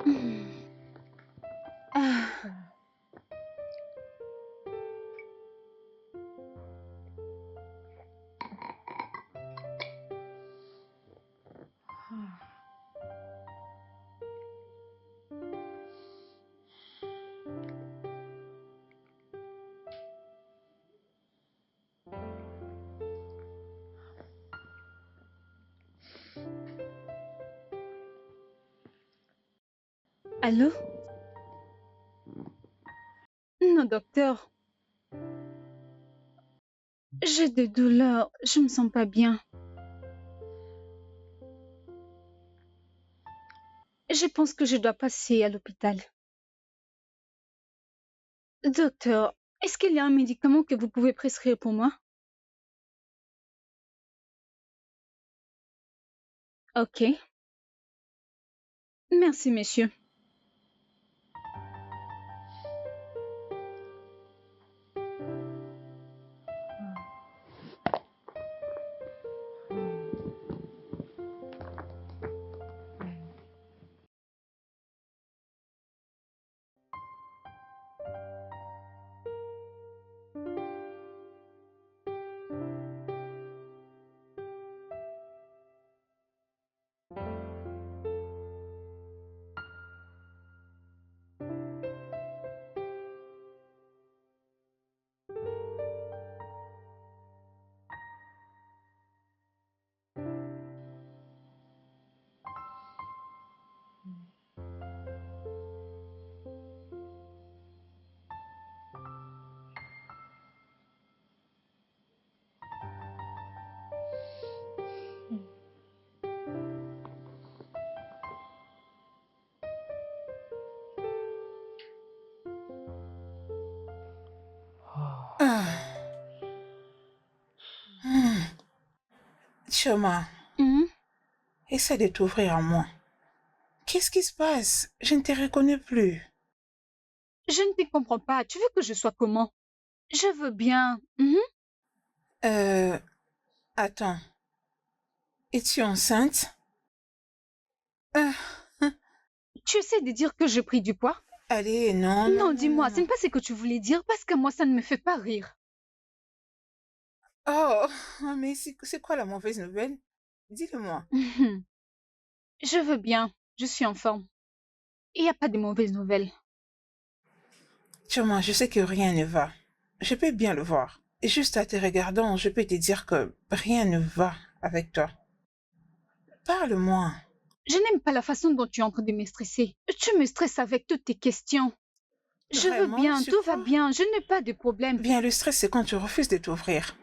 hmm. Ah. Allô? Non, docteur. J'ai des douleurs. Je me sens pas bien. Je pense que je dois passer à l'hôpital. Docteur, est-ce qu'il y a un médicament que vous pouvez prescrire pour moi? Ok. Merci, monsieur. Ah. Hmm. Choma, Hmm? essaie de t'ouvrir à moi. Qu'est-ce qui se passe? Je ne te reconnais plus. Je ne te comprends pas. Tu veux que je sois comment? Je veux bien. Attends. Es-tu enceinte? Ah, Tu essaies de dire que j'ai pris du poids? allez, non, Non, dis-moi, ce n'est pas ce que tu voulais dire parce que moi, ça ne me fait pas rire. Oh, mais c'est quoi la mauvaise nouvelle? Dis-le-moi. Je veux bien. Je suis en forme. Il n'y a pas de mauvaises nouvelles. Choma, je sais que rien ne va. Je peux bien le voir. Et juste à te regardant, je peux te dire que rien ne va avec toi. Parle-moi. Je n'aime pas la façon dont tu es en train de me stresser. Tu me stresses avec toutes tes questions. Je veux Vraiment, bien, tu tout va crois? bien, je n'ai pas de problème. Bien, le stress, c'est quand tu refuses de t'ouvrir.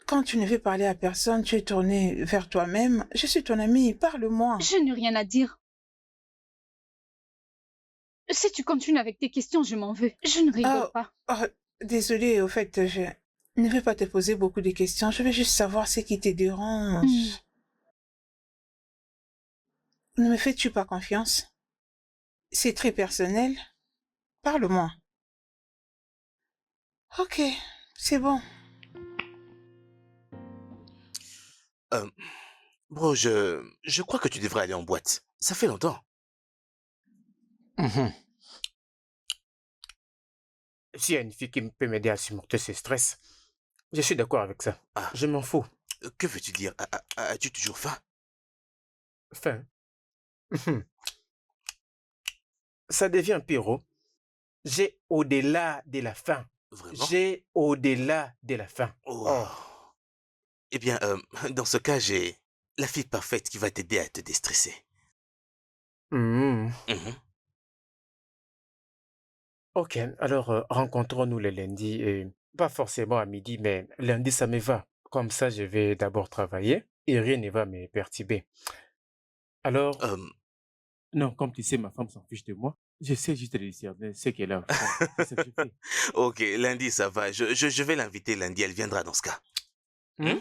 Quand tu ne veux parler à personne, tu es tourné vers toi-même. Je suis ton amie, parle-moi. Je n'ai rien à dire. Si tu continues avec tes questions, je m'en veux. Je ne rigole Oh, pas. oh, désolée, au fait, je ne veux pas te poser beaucoup de questions. Je veux juste savoir ce qui te dérange. Ne me fais-tu pas confiance? C'est très personnel. Parle-moi. Ok, c'est bon. Euh, Bro, je crois que tu devrais aller en boîte. Ça fait longtemps. Mhm. S'il y a une fille qui peut m'aider à surmonter ce stress, je suis d'accord avec ça. Ah, Je m'en fous. que veux-tu dire? As-tu toujours faim? Enfin, ça devient pire. Oh. J'ai au-delà de la faim. Vraiment? J'ai au-delà de la faim. Oh. Oh. Eh bien, dans ce cas, j'ai la fille parfaite qui va t'aider à te déstresser. Mhm. Mhm. Ok, alors rencontrons-nous le lundi. Et pas forcément à midi, mais lundi, ça me va. Comme ça, je vais d'abord travailler et rien ne va me perturber. Alors, Euh, Non, comme tu sais, ma femme s'en fiche de moi. J'essaie juste de discerner ce qu'elle a à faire. C'est ce que je fais. ok, lundi, ça va. Je vais l'inviter lundi, elle viendra dans ce cas. hmm?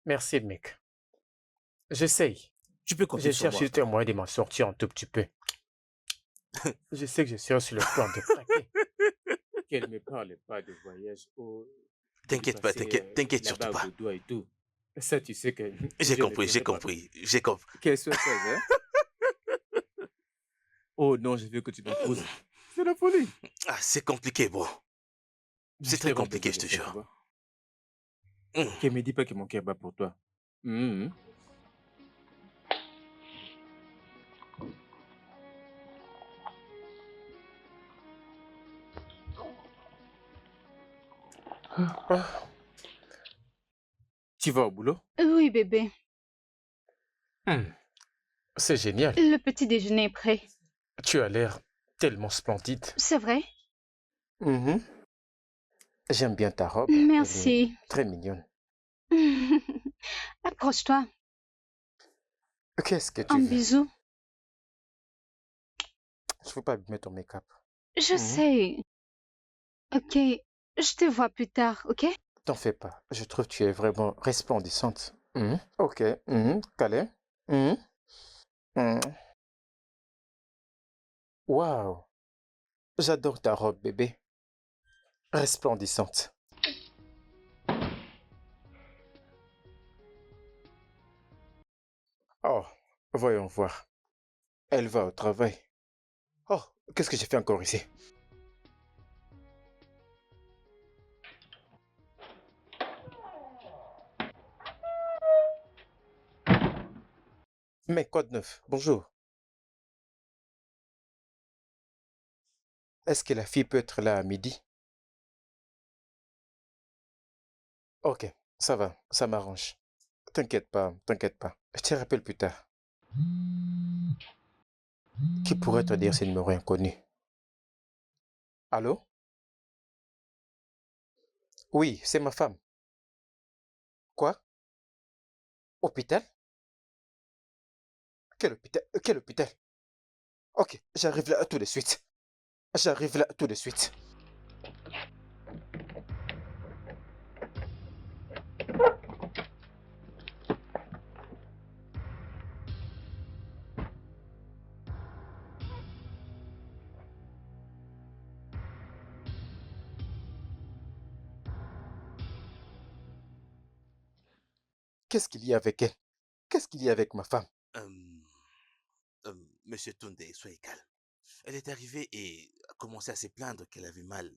Merci, mec. J'essaye. Tu peux Je compter sur cherche moi. juste un moyen de m'en sortir un tout petit peu. Je sais que je serai sur le point de craquer. Qu'elle ne me parle pas de voyage au... T'inquiète pas, t'inquiète surtout là-bas pas. au doigt et tout. Ça, tu sais que... J'ai je ne compris, ferai pas. j'ai compris. Qu'elle soit sage, hein? Oh non, je veux que tu m'épouses. C'est la folie. Ah, c'est compliqué, bro. C'est J'ai très vraiment compliqué, je besoin te de ça, tu jure. vois. Hum. Qu'elle me dit pas que mon cœur bat pour toi. Mhm. Ah, Tu vas au boulot? Oui, bébé. hmm, c'est génial. Le petit déjeuner est prêt. Tu as l'air tellement splendide. C'est vrai? Mhm. J'aime bien ta robe. Elle est Merci. très mignonne. Approche-toi. Qu'est-ce que tu Un veux? bisou. Je ne veux pas abîmer ton make-up. Je Mhm. sais. Ok. Je te vois plus tard, ok? T'en fais pas. Je trouve que tu es vraiment resplendissante. Mhm. Ok. Mhm. Calais. Mhm. Mhm. Waouh. J'adore ta robe, bébé. Resplendissante. Oh, voyons voir. Elle va au travail. Oh, qu'est-ce que j'ai fait encore ici? Mais quoi de neuf? Bonjour. Est-ce que la fille peut être là à midi? Ok, ça va, ça m'arrange. T'inquiète pas, t'inquiète pas. Je te rappelle plus tard. Qui pourrait te dire ce numéro inconnu? Allô? Oui, c'est ma femme. Quoi? Hôpital? Quel hôpital? Quel hôpital? Ok, j'arrive là tout de suite. J'arrive là tout de suite. Qu'est-ce qu'il y a avec elle? Qu'est-ce qu'il y a avec ma femme? Monsieur Tunde, soyez calme. Elle est arrivée et a commencé à se plaindre qu'elle avait mal.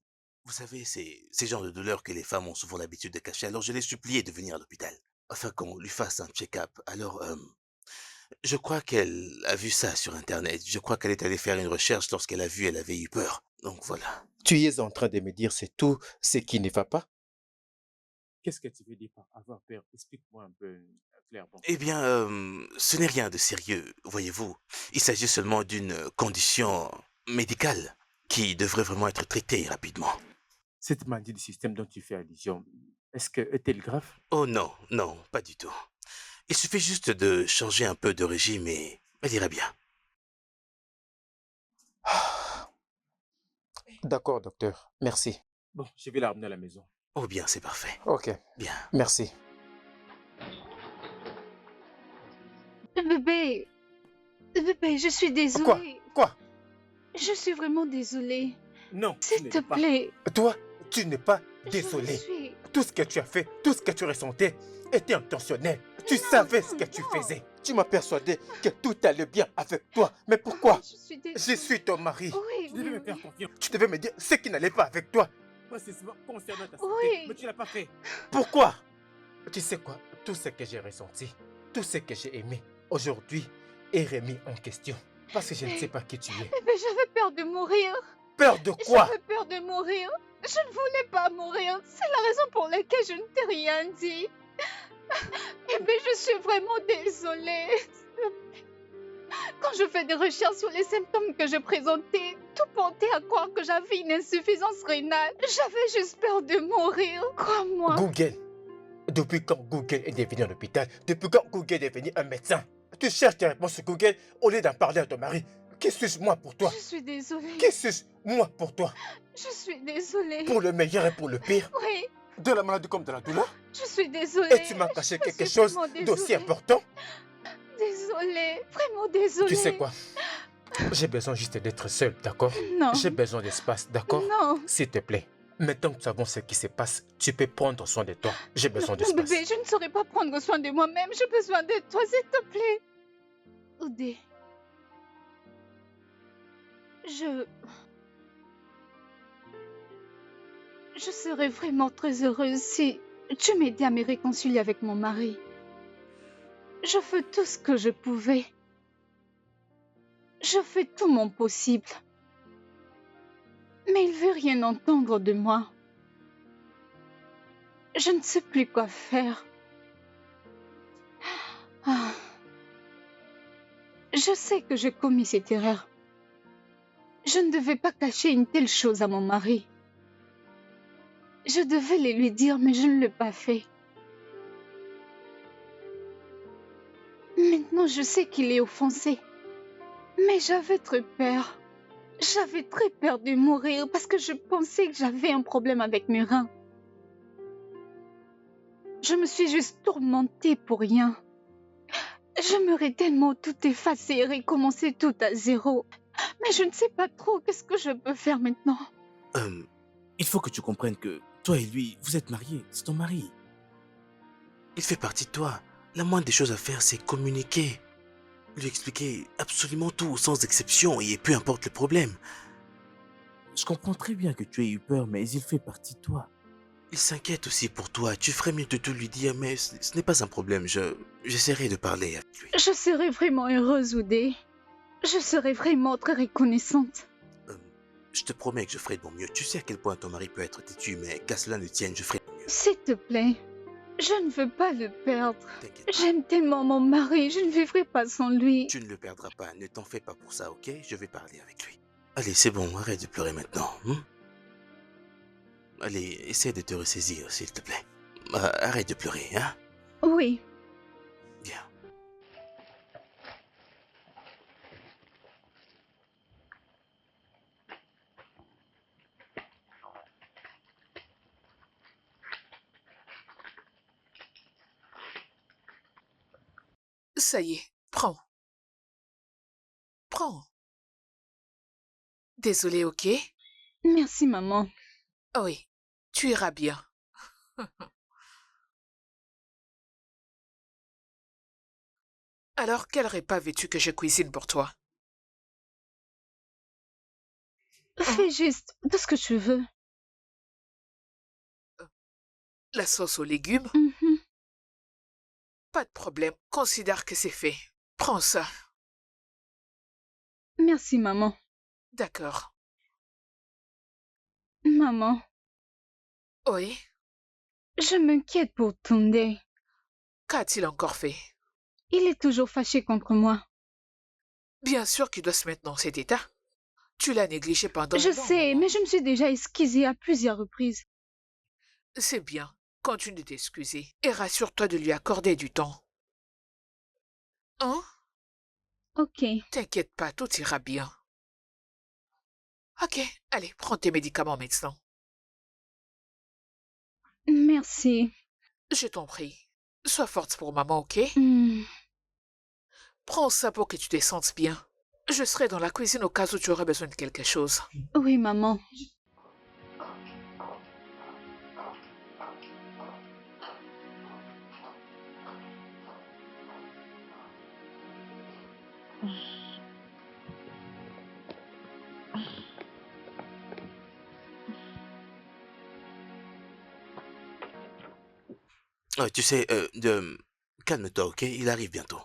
Vous savez, c'est ces genres de douleurs que les femmes ont souvent l'habitude de cacher. Alors je l'ai supplié de venir à l'hôpital afin qu'on lui fasse un check-up. Alors, je crois qu'elle a vu ça sur Internet. Je crois qu'elle est allée faire une recherche lorsqu'elle a vu, elle avait eu peur. Donc voilà. Tu es en train de me dire c'est tout ce qui ne va pas? Qu'est-ce que tu veux dire par avoir peur? Explique-moi un peu, clairement. Eh bien, ce n'est rien de sérieux, voyez-vous. Il s'agit seulement d'une condition médicale qui devrait vraiment être traitée rapidement. Cette maladie du système dont tu fais allusion, est-elle grave? Oh non, non, pas du tout. Il suffit juste de changer un peu de régime et elle ira bien. D'accord, docteur. Merci. Bon, je vais la ramener à la maison. Oh bien, c'est parfait. Ok, Bien. merci. Bébé. Bébé, je suis désolée. Quoi? Je suis vraiment désolée. Non, tu S'il ne te l'es pas. plaît. Toi, tu n'es pas Je le désolé. suis. Tout ce que tu as fait, tout ce que tu ressentais était intentionnel. Tu savais ce que tu faisais. Tu m'as persuadé que tout allait bien avec toi. Mais pourquoi? Je suis désolée. Je suis ton mari. Oui, Tu devais oui, me faire oui. confiance. Tu devais me dire ce qui n'allait pas avec toi. Précisément concernant ta santé. Oui. Mais tu l'as pas fait. Pourquoi? Tu sais quoi? Tout ce que j'ai ressenti, tout ce que j'ai aimé, aujourd'hui, est remis en question. Parce que je ne sais pas qui tu es. Bébé, j'avais peur de mourir. Peur de quoi? J'avais peur de mourir. Je ne voulais pas mourir. C'est la raison pour laquelle je ne t'ai rien dit. Bébé, je suis vraiment désolée. Quand je fais des recherches sur les symptômes que je présentais, tout portait à croire que j'avais une insuffisance rénale. J'avais juste peur de mourir. Crois-moi. Google. Depuis quand Google est devenu un hôpital? Depuis quand Google est devenu un médecin? Tu cherches tes réponses sur Google au lieu d'en parler à ton mari. Qui suis-je moi pour toi? Je suis désolée. Qui suis-je moi pour toi? Je suis désolée. Pour le meilleur et pour le pire? Oui, De la maladie comme de la douleur? je suis désolée. Et tu m'as caché Je quelque suis chose vraiment d'aussi désolée. important? Désolée, vraiment désolée. Tu sais quoi? J'ai besoin juste d'être seul, d'accord? Non. J'ai besoin d'espace, d'accord? Non. S'il te plaît. Maintenant que nous savons ce qui se passe, tu peux prendre soin de toi. J'ai besoin Non, d'espace. bébé, je ne saurais pas prendre soin de moi-même. J'ai besoin de toi, s'il te plaît. Oudé. Je serais vraiment très heureuse si tu m'aidais à me réconcilier avec mon mari. Je fais tout ce que je pouvais. Je fais tout mon possible. Mais il veut rien entendre de moi. Je ne sais plus quoi faire. Ah. Je sais que j'ai commis cette erreur. Je ne devais pas cacher une telle chose à mon mari. Je devais les lui dire, mais je ne l'ai pas fait. Maintenant, je sais qu'il est offensé. Mais j'avais très peur. J'avais très peur de mourir parce que je pensais que j'avais un problème avec mes reins. Je me suis juste tourmentée pour rien. J'aimerais tellement tout effacer et recommencer tout à zéro. Mais je ne sais pas trop qu'est-ce que je peux faire maintenant. Il faut que tu comprennes que toi et lui, vous êtes mariés. C'est ton mari. Il fait partie de toi. La moindre des choses à faire, c'est communiquer. Lui expliquer absolument tout, sans exception, et peu importe le problème. Je comprends très bien que tu aies eu peur, mais il fait partie de toi. Il s'inquiète aussi pour toi. Tu ferais mieux de tout lui dire, mais ce n'est pas un problème. J'essaierai de parler avec lui. Je serais vraiment heureuse, Oudé. Je serais vraiment très reconnaissante. Je te promets que je ferai de mon mieux. Tu sais à quel point ton mari peut être têtu, mais qu'à cela ne tienne, je ferai de mon mieux. S'il te plaît, je ne veux pas le perdre. T'inquiète pas. J'aime tellement mon mari, je ne vivrai pas sans lui. Tu ne le perdras pas. Ne t'en fais pas pour ça, ok? Je vais parler avec lui. Allez, c'est bon. Arrête de pleurer maintenant. Allez, essaie de te ressaisir, s'il te plaît. Arrête de pleurer, hein? Oui. Bien. Ça y est, prends. Prends. Désolée, ok? Merci, maman. Oui, tu iras bien. Alors, quel repas veux-tu que je cuisine pour toi? Fais juste tout ce que tu veux. La sauce aux légumes? Mhm. Pas de problème, considère que c'est fait. Prends ça. Merci, maman. D'accord. Maman, Oui, je m'inquiète pour Tunde. qu'a-t-il encore fait? Il est toujours fâché contre moi. Bien sûr qu'il doit se mettre dans cet état. Tu l'as négligé pendant Je un bon sais, moment. mais je me suis déjà excusée à plusieurs reprises. C'est bien. Continue de t'excuser et rassure-toi de lui accorder du temps. Hein? Ok. T'inquiète pas, tout ira bien. Ok, allez, prends tes médicaments maintenant. Merci. Je t'en prie. Sois forte pour maman, ok? Hmm. Prends ça pour que tu te sentes bien. Je serai dans la cuisine au cas où tu auras besoin de quelque chose. Oui, maman. Tu sais, calme-toi, ok? Il arrive bientôt.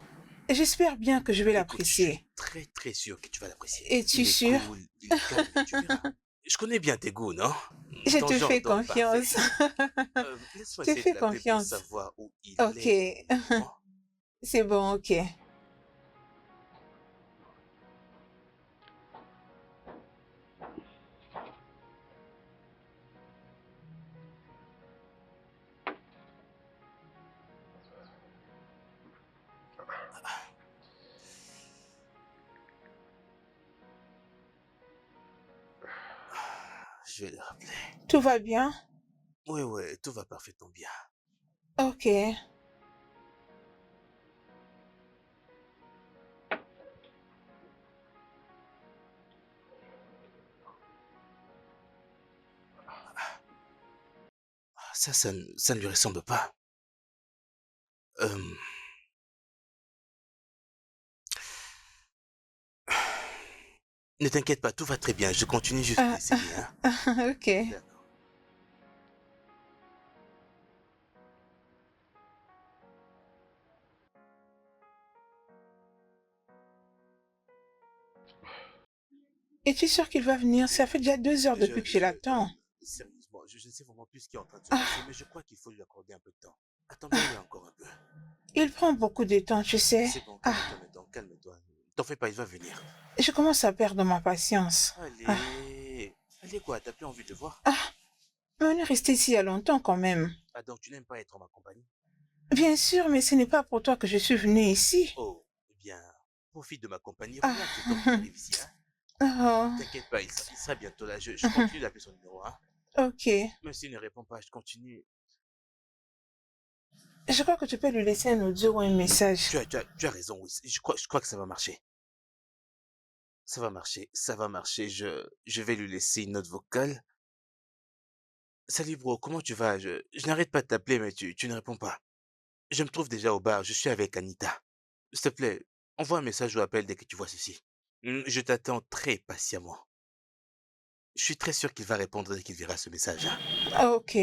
J'espère bien que je vais Écoute, je suis l'apprécier. très très sûr que tu vas l'apprécier. Es-tu Il est sûr? cool, il est calme, tu verras. Je connais bien tes goûts, non? Je Ton te genre fais d'homme confiance. parfait. Laisse-moi Je te essayer de fais l'appeler pour confiance. savoir où il Ok. est. Bon. C'est bon, ok. Je vais le rappeler. Tout va bien? Ouais, tout va parfaitement bien. Ok. Ça ne lui ressemble pas. Ne t'inquiète pas, tout va très bien. Je continue juste Ah, d'essayer, hein. ok. D'accord. Es-tu sûr qu'il va venir? Ça fait déjà 2 heures depuis que je l'attends. Sérieusement, je ne sais vraiment plus ce qui est en train de se Ah, passer, mais je crois qu'il faut lui accorder un peu de temps. Attends-le encore un peu. il prend beaucoup de temps, tu sais. C'est bon, Ah, calme-toi maintenant, calme-toi. T'en fais pas, il va venir. je commence à perdre ma patience. Ah, Allez, allez quoi, t'as plus envie de le voir? ah, Mais on est resté ici il y a longtemps quand même. Ah, donc tu n'aimes pas être en ma compagnie? Bien sûr, mais ce n'est pas pour toi que je suis venue ici. Oh, eh bien, profite de ma compagnie. Ah. Regarde cet homme qui arrive ici, hein. Oh, T'inquiète pas, il sera bientôt là. Je continue d'appeler son numéro, hein. ok. Même s'il ne répond pas, je continue. Je crois que tu peux lui laisser un audio ou un message. Tu as raison, oui. Je crois que ça va marcher. Ça va marcher, ça va marcher. Je vais lui laisser une note vocale. Salut bro, comment tu vas? Je n'arrête pas de t'appeler, mais tu ne réponds pas. Je me trouve déjà au bar, je suis avec Anita. S'il te plaît, envoie un message ou appel dès que tu vois ceci. Je t'attends très patiemment. Je suis très sûr qu'il va répondre dès qu'il verra ce message, hein. Ah, ok.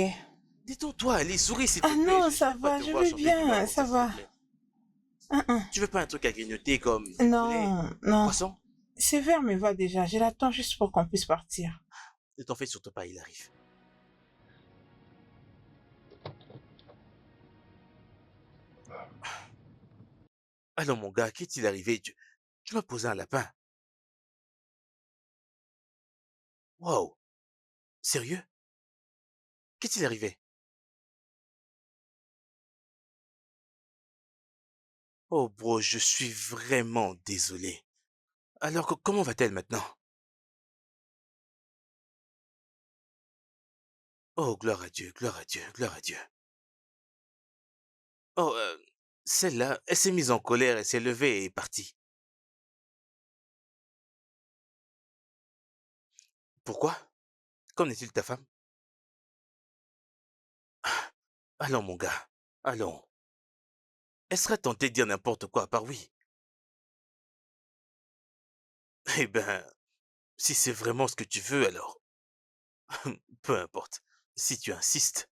Détends-toi, allez, souris s'il te Ah plaît. non, Je ça n'aime pas va, te je voir vais chanter du bar bien, comme ça s'il te va. plaît. Hein. Tu veux pas un truc à grignoter comme du poulet, Non, non. poisson? Ce verre me va déjà. Je l'attends juste pour qu'on puisse partir. Ne t'en fais surtout pas, il arrive. Alors mon gars, qu'est-il arrivé? Tu m'as posé un lapin. Wow, sérieux? Qu'est-il arrivé? Oh bro, je suis vraiment désolé. Alors comment va-t-elle maintenant? Oh, gloire à Dieu, gloire à Dieu, gloire à Dieu. Oh, celle-là, elle s'est mise en colère, elle s'est levée et est partie. Pourquoi? Qu'en est-il de ta femme? Allons mon gars, allons. Elle sera tentée de dire n'importe quoi à part oui. Eh ben, si c'est vraiment ce que tu veux alors, peu importe. Si tu insistes,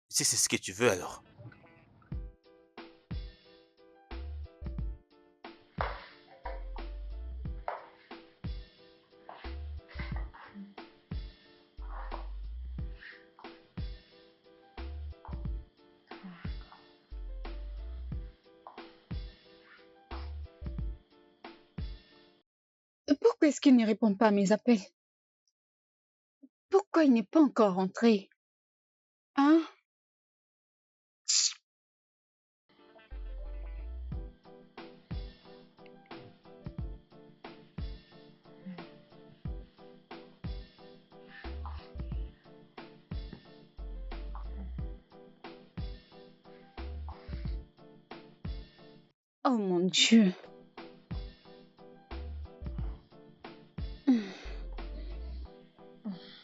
si c'est ce que tu veux alors. Pourquoi est-ce qu'il ne répond pas à mes appels? Pourquoi il n'est pas encore rentré? Hein? Oh mon Dieu.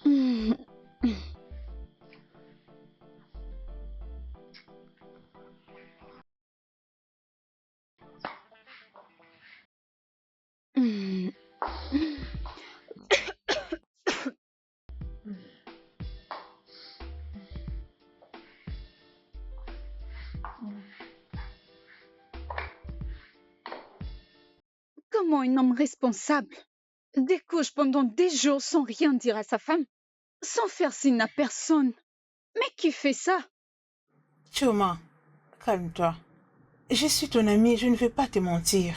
Hmm. Hmm. Comment un homme responsable découche pendant des jours sans rien dire à sa femme, sans faire signe à personne? Mais qui fait ça? Choma, calme-toi. Je suis ton amie, je ne vais pas te mentir.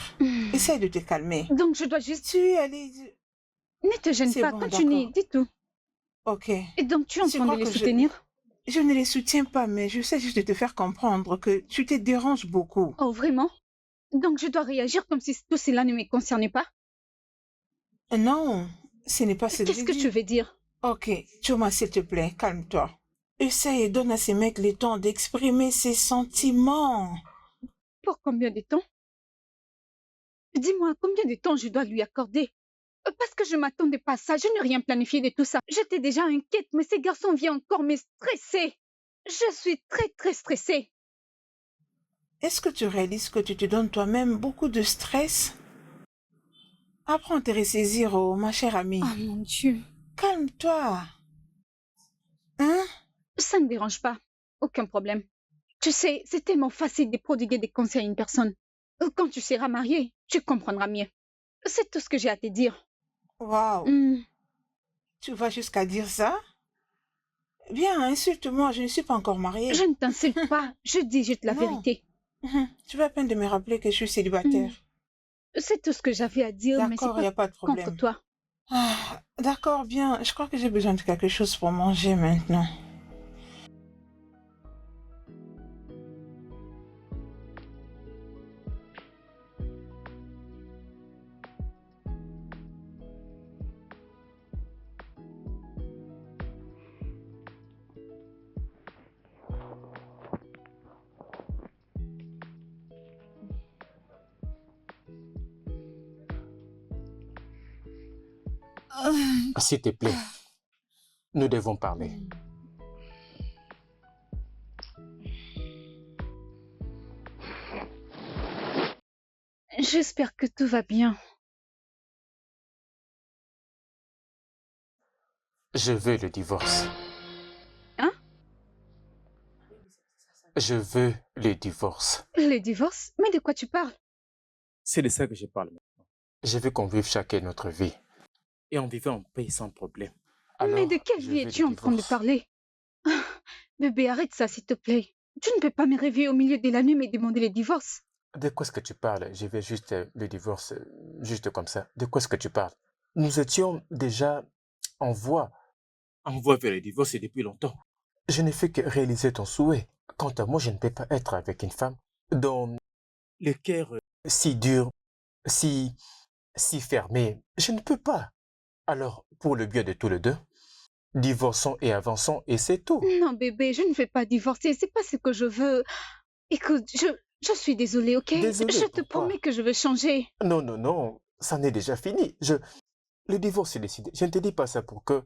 Essaye de te calmer. Donc je dois juste... Tu es allé... Ne te gêne C'est pas, bon, continue, d'accord. dis tout. Ok. Et donc tu es en Je train de crois les que soutenir? Je ne les soutiens pas, mais je sais juste de te faire comprendre que tu te déranges beaucoup. Oh vraiment? Donc je dois réagir comme si tout cela ne me concernait pas? Non, ce n'est pas ce que Qu'est-ce j'ai que dit. tu veux dire? Ok, Choma, s'il te plaît, calme-toi. Essaye et donne à ces mecs le temps d'exprimer ses sentiments. Pour combien de temps? Dis-moi, combien de temps je dois lui accorder? Parce que je m'attendais pas à ça, je n'ai rien planifié de tout ça. J'étais déjà inquiète, mais ces garçons viennent encore me stresser. Je suis très stressée. Est-ce que tu réalises que tu te donnes toi-même beaucoup de stress? Apprends à te ressaisir, oh, ma chère amie. Oh mon Dieu. Calme-toi. Hein? Ça ne dérange pas. Aucun problème. Tu sais, c'est tellement facile de prodiguer des conseils à une personne. Quand tu seras mariée, tu comprendras mieux. C'est tout ce que j'ai à te dire. Waouh. Hmm. Tu vas jusqu'à dire ça? Bien, insulte-moi, je ne suis pas encore mariée. Je ne t'insulte pas, je dis juste la Non. vérité. Tu vas à peine de me rappeler que je suis célibataire. C'est tout ce que j'avais à dire, mais c'est D'accord, il n'y pas a pas de contre problème. toi. Ah, d'accord, bien. Je crois que j'ai besoin de quelque chose pour manger maintenant. S'il te plaît, nous devons parler. J'espère que tout va bien. Je veux le divorce. Hein? Je veux le divorce. Le divorce? Mais de quoi tu parles? C'est de ça que je parle maintenant. Je veux qu'on vive chacun notre vie. Et on vivait en paix sans problème. Mais de Alors, quelle je vie veux es-tu le en train de divorce. parler? Ah, bébé, arrête ça, s'il te plaît. Tu ne peux pas me réveiller au milieu de la nuit et me demander le divorce. De quoi est-ce que tu parles? Je veux juste le divorce, juste comme ça. De quoi est-ce que tu parles? Nous étions déjà en voie. On voit vers le divorce depuis longtemps. Je ne fais que réaliser ton souhait. Quant à moi, je ne peux pas être avec une femme dont Le cœur, si dur, si fermé. Je ne peux pas. Alors, pour le bien de tous les deux, divorçons et avançons et c'est tout. Non, bébé, je ne vais pas divorcer. C'est pas ce que je veux. Écoute, je suis désolée, ok? Désolée, Je te pourquoi? promets que je vais changer. Non, non, non, ça n'est déjà fini. Le divorce est décidé. Je ne te dis pas ça pour que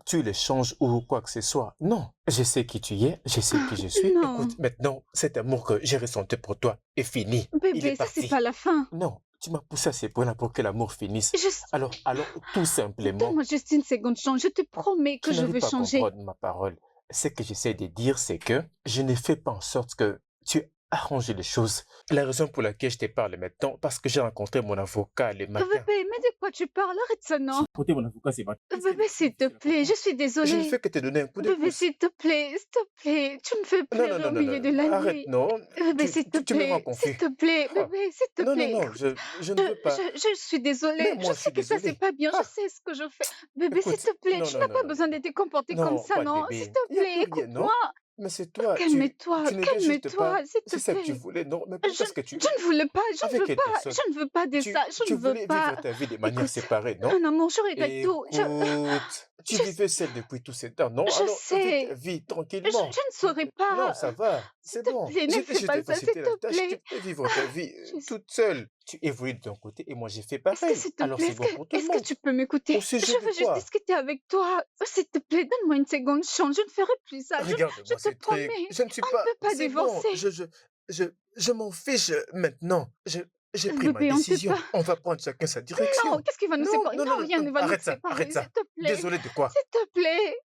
tu le changes ou quoi que ce soit. Non, je sais qui tu es, je sais qui je suis. Non, Écoute, maintenant, cet amour que j'ai ressenti pour toi est fini. Il bébé, est ça c'est parti. pas la fin. Non, tu m'as poussé à ce point-là pour que l'amour finisse. Je... Alors, tout simplement, Donne-moi juste une seconde chance. Je te promets que tu je n'arrives veux pas à changer. comprendre ma parole. Ce que j'essaie de dire, c'est que je ne fais pas en sorte que tu arranges les choses. La raison pour laquelle je te parle maintenant, parce que j'ai rencontré mon avocat le matin. Bébé, mais de quoi tu parles? Arrête ça, non? j'ai porté mon avocat ce matin. Bébé, s'il te plaît, je suis Je ne désolée. fais que te donner un coup de Bébé, pouce. s'il te plaît, tu me fais Non, non, pleurer non, au non, milieu de la non, arrête, nuit. non. Bébé, s'il te Tu me rends plaît, s'il confus. te plaît, Ah. bébé, s'il te Non, non, plaît. non, Écoute, je ne veux pas. je suis désolée. Même moi, Je je sais suis que ça, c'est désolé. pas bien. Je Ah. sais ce que je fais. Bébé, s'il Écoute, te plaît, non, tu non, n'as non, pas non, besoin non. de te comporter comme Non, ça, pas de non? bébé. S'il te Il n'y a plaît, plus rien, non? écoute-moi. Mais c'est toi, Calme-toi, tu n'étais juste calme-toi, pas... s'il te C'est ça que tu plaît. voulais, non? Mais Je, pourquoi est-ce que tu... je ne voulais pas, je ne Avec veux quelle pas, personne? je ne veux pas de ça, je Tu ne veux voulais pas. vivre ta vie de manière Écoute, séparée, non? mon amour, je regrette tout. Écoute, tu Je, vivais seule depuis tout ce temps, non? je Alors, vis ta sais, vie je tranquillement. ne saurais Non, pas. ça va, S'il c'est te bon. plaît, ne fais Je pas t'ai ça, s'il facilité la te tâche, tu plaît. peux vivre ta vie Je- toute seule. Tu évolues de ton côté et moi j'ai fait Est-ce que, pareil. s'il te Alors plaît, c'est bon pour tout le est-ce que monde. tu peux m'écouter? Au sujet Je de veux juste quoi? discuter avec toi. S'il te plaît, donne-moi une seconde chance. Je ne ferai plus ça. Je Regarde-moi te ces trucs. promets. Je ne suis On ne pas... peut pas C'est bon, divorcer. je m'en fiche maintenant. J'ai pris ma Bébé, on ne peut décision. pas. On va prendre chacun sa Non, direction. qu'est-ce qui va nous Non, séparer? non, Non, non, rien non, ne va nous arrête ça, séparer. arrête S'il ça. te plaît. Désolé de quoi? S'il te plaît.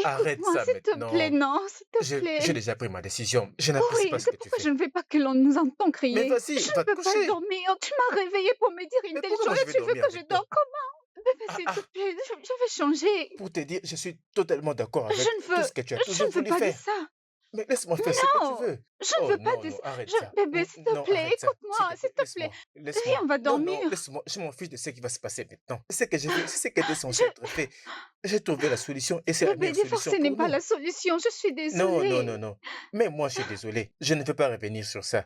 Arrête Écoute-moi, ça s'il te plaît. maintenant. Non, s'il te J'ai plaît. déjà pris ma décision. Je n'apprécie Oui, pas ce c'est que tu pourquoi fais. je ne veux pas que l'on nous entende Mais crier. vas-y, Je va ne te peux pas coucher. dormir. Tu m'as réveillée pour me dire une Mais telle pourquoi moi chose je et vais tu veux dormir que je avec toi? dors comment? Bébé, Ah, s'il ah, te plaît, je vais changer. pour te dire, je suis totalement d'accord Je avec ne tout veux, ce que tu as je toujours ne veux voulu pas de faire. ça. Mais laisse-moi faire ce que tu Non, veux. je ne Oh veux pas non, de non, ça. arrête Je, ça. bébé, s'il te Non, plaît, arrête ça. S'il écoute-moi, te plaît, s'il te plaît. laisse-moi. Viens, on va Non, non, dormir. laisse-moi. Je m'en fiche de ce qui va se passer maintenant. Ce que j'ai fait, c'est ce qui était censé Je, être fait. J'ai trouvé la solution et c'est la bébé, meilleure solution divorcer n'est pour pas nous. la solution. Je suis Non, non, désolée. non, non. Mais moi, je suis désolé. Je ne peux pas revenir sur ça.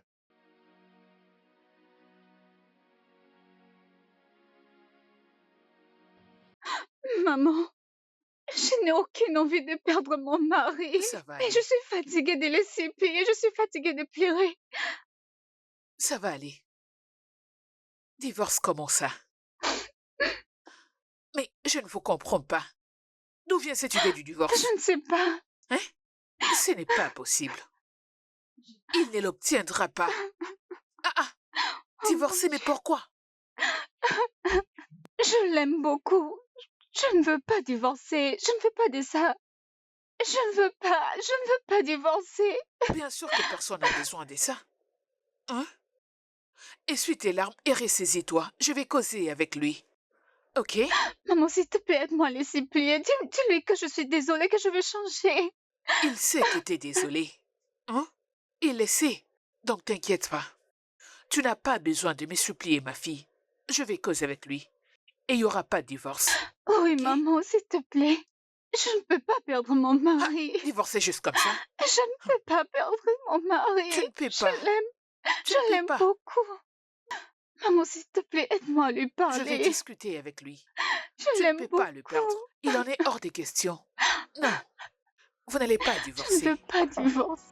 Maman, je n'ai aucune envie de perdre mon mari. Ça va Mais je aller. suis fatiguée de laisser plier. Je suis fatiguée de pleurer. Ça va aller. Divorce comment ça? Mais je ne vous comprends pas. D'où vient cette idée du divorce? Je ne sais pas. Hein? Ce n'est pas possible. Il ne l'obtiendra pas. Ah ah, Oh mon divorcer, mais Dieu. pourquoi? Je l'aime beaucoup. Je ne veux pas divorcer. Je ne veux pas de ça. Je ne veux pas divorcer. Bien sûr que personne n'a besoin de ça. Hein? Essuie tes larmes et ressaisis-toi. Je vais causer avec lui. Ok? Maman, s'il te plaît, aide-moi à laisser plier. Dis-lui que je suis désolée, que je veux changer. Il sait que t'es désolé. Hein? Il le sait. Donc t'inquiète pas. Tu n'as pas besoin de me supplier, ma fille. Je vais causer avec lui. Et il n'y aura pas de divorce. Oui, Ok? maman, s'il te plaît. Je ne peux pas perdre mon Ah, mari. divorcer juste comme ça? Je ne peux pas perdre mon mari. Tu ne peux pas. Tu ne Je peux l'aime pas. beaucoup. Maman, s'il te plaît, aide-moi à lui Je vais parler. discuter avec lui. Je Tu ne l'aime peux pas le perdre. beaucoup. Il en est hors des questions. Non, vous n'allez pas Je ne veux divorcer. pas divorcer.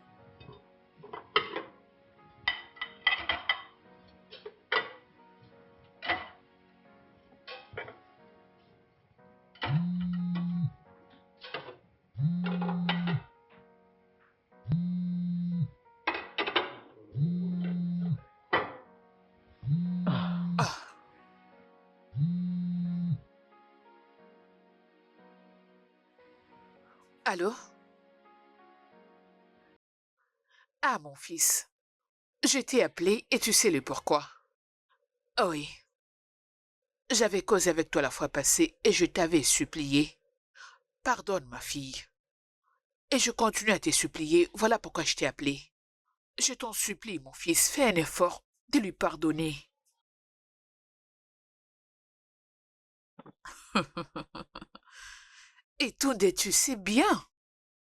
Ah, allô? Ah, mon fils. Je t'ai appelé et tu sais le pourquoi. Oh oui, j'avais causé avec toi la fois passée et je t'avais supplié. Pardonne, ma fille. Et je continue à te supplier, voilà pourquoi je t'ai appelé. Je t'en supplie, mon fils, fais un effort de lui pardonner. Et Tunde, tu sais bien,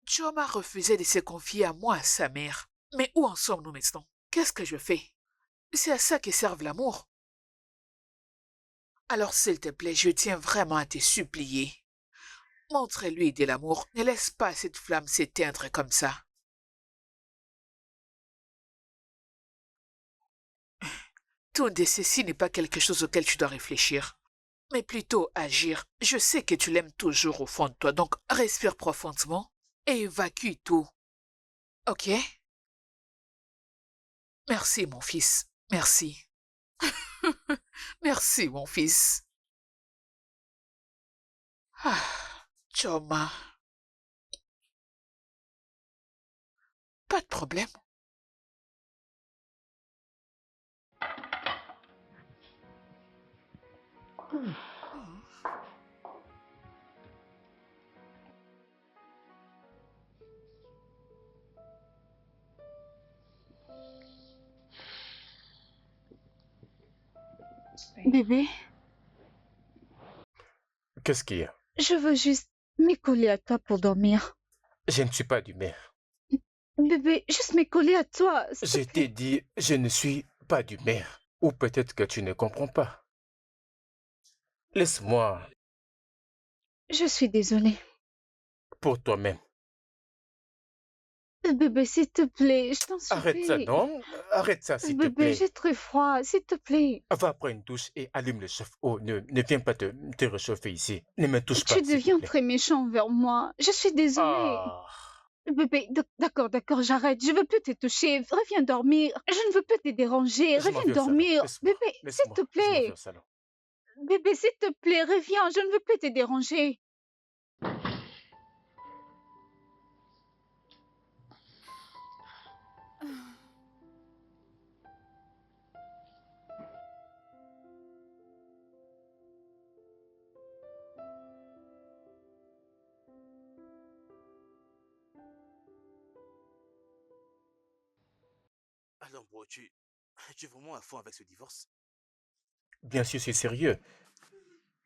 Choma refusait de se confier à moi, sa mère. Mais où en sommes-nous maintenant? Qu'est-ce que je fais? C'est à ça que serve l'amour. Alors, s'il te plaît, je tiens vraiment à te supplier. Montre-lui de l'amour, ne laisse pas cette flamme s'éteindre comme ça. Tunde, ceci n'est pas quelque chose auquel tu dois réfléchir, mais plutôt agir. Je sais que tu l'aimes toujours au fond de toi, donc respire profondément et évacue tout. Ok? Merci, mon fils. Merci. Merci, mon fils. Ah, Choma. Pas de problème. Bébé, Qu'est-ce qu'il y a? je veux juste me coller à toi pour dormir. Je ne suis pas d'humeur. Bébé, juste me coller à toi, s'il Je te t'ai plaît. dit, je ne suis pas d'humeur. Ou peut-être que tu ne comprends pas. Laisse-moi Je suis désolée. pour toi-même. Bébé, s'il te plaît, je t'en Arrête ça, supplie. non? Arrête ça, s'il te Bébé, plaît. j'ai très froid, s'il te plaît. Va prendre une douche et allume le chauffe-eau. Ne viens pas te réchauffer ici. Ne me touche Tu pas, s'il te deviens plaît. très méchant envers moi. Je suis désolée. Ah, Bébé, d'accord, j'arrête. Je veux plus te toucher. Reviens dormir. Je ne veux plus te déranger. je m'en Reviens vais au salon. dormir. Laisse-moi. Bébé, s'il Laisse-moi. te Je m'en vais plaît. au salon. Bébé, s'il te plaît, reviens. Je ne veux plus te déranger. Alors, bro, tu es vraiment à fond avec ce divorce? Bien sûr, c'est sérieux.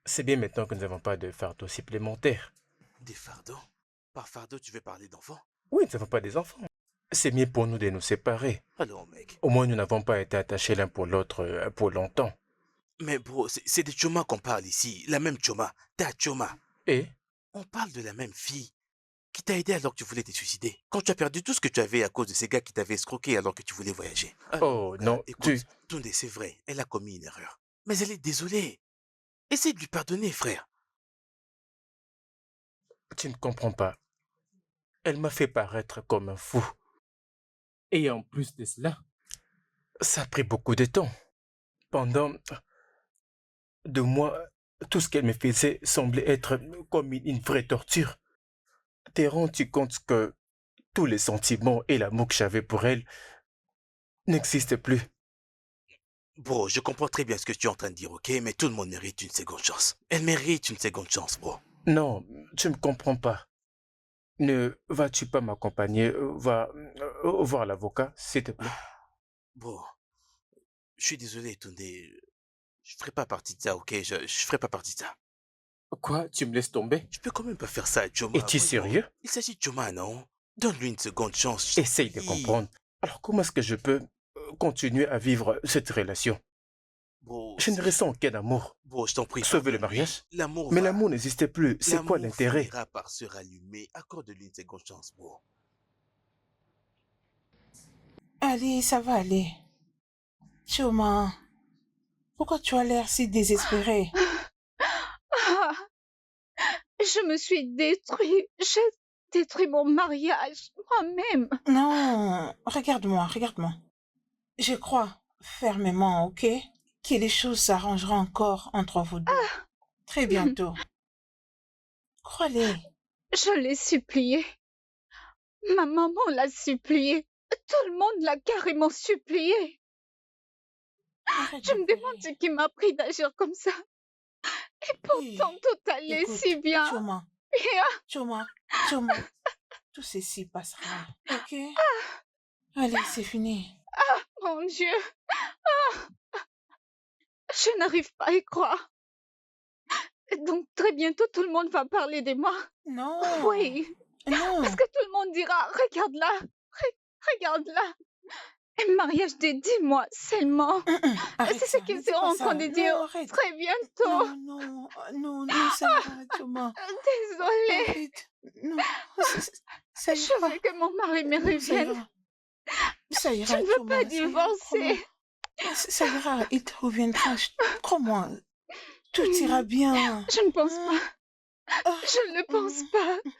C'est bien maintenant que nous n'avons pas de fardeau supplémentaire. Des fardeaux? Par fardeau, tu veux parler d'enfants? Oui, nous n'avons pas des enfants. C'est mieux pour nous de nous séparer. Alors, mec. Au moins, nous n'avons pas été attachés l'un pour l'autre pour longtemps. Mais bro, c'est de Choma qu'on parle ici. La même Choma. Ta Choma. Et On parle de la même fille qui t'a aidé alors que tu voulais te suicider. Quand tu as perdu tout ce que tu avais à cause de ces gars qui t'avaient escroqué alors que tu voulais voyager. Alors, oh non, écoute, Tunde, c'est vrai, elle a commis une erreur. Mais elle est désolée. Essaye de lui pardonner, frère. tu ne comprends pas. Elle m'a fait paraître comme un fou. Et en plus de cela, Ça a pris beaucoup de temps. Pendant 2 mois, tout ce qu'elle me faisait semblait être comme une vraie torture. T'es rendu compte que tous les sentiments et l'amour que j'avais pour elle n'existent plus. Bro, je comprends très bien ce que tu es en train de dire, ok? Mais tout le monde mérite une seconde chance. Elle mérite une seconde chance, bro. Non, tu ne comprends pas. Ne vas-tu pas m'accompagner voir l'avocat, s'il te plaît? Bro, je suis désolé, Tunde. Je ferai pas partie de ça, ok? Je ferai pas partie de ça. Quoi? Tu me laisses tomber? Tu peux quand même pas faire ça à Joma, Es-tu voyons. sérieux? Il s'agit de Joma, non? Donne-lui une seconde chance, je t'en Essaye de prie. comprendre. Alors comment est-ce que je peux continuer à vivre cette relation? Bro, Je ne ressens aucun amour. Bro, je t'en prie, Sauver le pardonne-lui. mariage? L'amour Mais va... l'amour n'existait plus. C'est quoi L'amour l'intérêt? finira par se rallumer. Accorde-lui une seconde chance, bro. Allez, ça va aller. Choma, pourquoi tu as l'air si désespéré? Ah, je me suis détruit. J'ai détruit mon mariage moi-même. Non, regarde-moi, regarde-moi. Je crois fermement, ok, que les choses s'arrangeront encore entre vous deux. Très bientôt. Crois-les. Je l'ai supplié. Ma maman l'a supplié. Tout le monde l'a carrément supplié. Arrête Je de me pleurer. demande ce qui m'a pris d'agir comme ça. Et pourtant, tout allait Écoute, si bien. Choma, Bien. Choma, Choma, tout ceci passera, ok? Allez, c'est fini. Mon Dieu. Je n'arrive pas à y croire. Donc, très bientôt, tout le monde va parler de moi. Non. Oui. Non. Parce que tout le monde dira, regarde-la. Regarde-la. Un mariage de 10 mois seulement. Arrête C'est ce ça, qu'ils ne dis seront pas en train ça. de dire Non, arrête. très bientôt. Non, ça ira, Choma. Désolée. Arrête. Non, ça Je ira. veux que mon mari me Ça revienne. ira. Ça Je ira, ne veux Choma, pas ça ira, divorcer. crois-moi. Ça ira, il te reviendra. Crois-moi, tout ira bien. Je ne pense pas. Ah, Je ne le pense pas.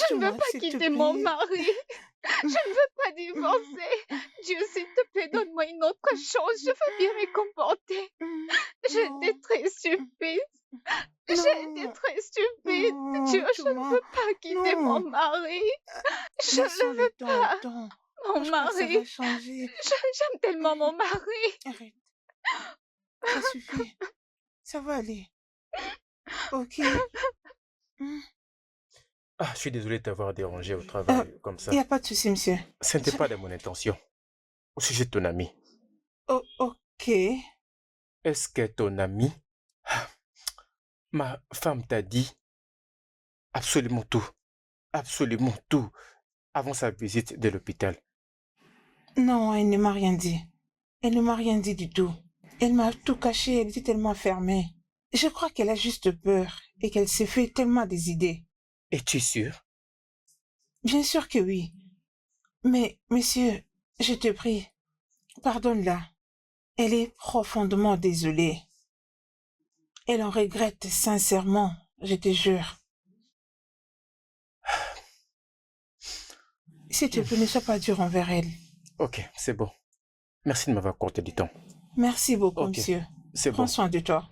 Je ne veux Choma, pas s'il te quitter mon plaît. mari. Je ne veux pas divorcer. Dieu, s'il te plaît, donne-moi une autre chance. Je veux bien me comporter. J'ai Non. été très stupide. J'ai été Non. très stupide. Non, Dieu, je ne Choma. veux pas quitter Non. mon mari. Je ne Laissons le le veux temps pas. au temps. Mon Je crois que ça mari. va changer. J'aime tellement mon mari. Arrête. Ça suffit. Ça va aller. Ok. Ah, je suis désolé de t'avoir dérangé au travail comme ça. Il n'y a pas de souci, monsieur. Ce n'était pas de mon intention. Au sujet de ton ami. Oh, ok. Est-ce que ton ami, ma femme t'a dit absolument tout, avant sa visite de l'hôpital? Non, elle ne m'a rien dit. Elle ne m'a rien dit du tout. Elle m'a tout caché, elle était tellement fermée. Je crois qu'elle a juste peur et qu'elle s'est fait tellement des idées. Es-tu sûr? Bien sûr que oui. Mais, monsieur, je te prie, pardonne-la. Elle est profondément désolée. Elle en regrette sincèrement, je te jure. S'il te plaît, ne sois pas dur envers elle. Ok, c'est bon. Merci de m'avoir accordé du temps. Merci beaucoup, Ok, monsieur. c'est Prends bon. soin de toi.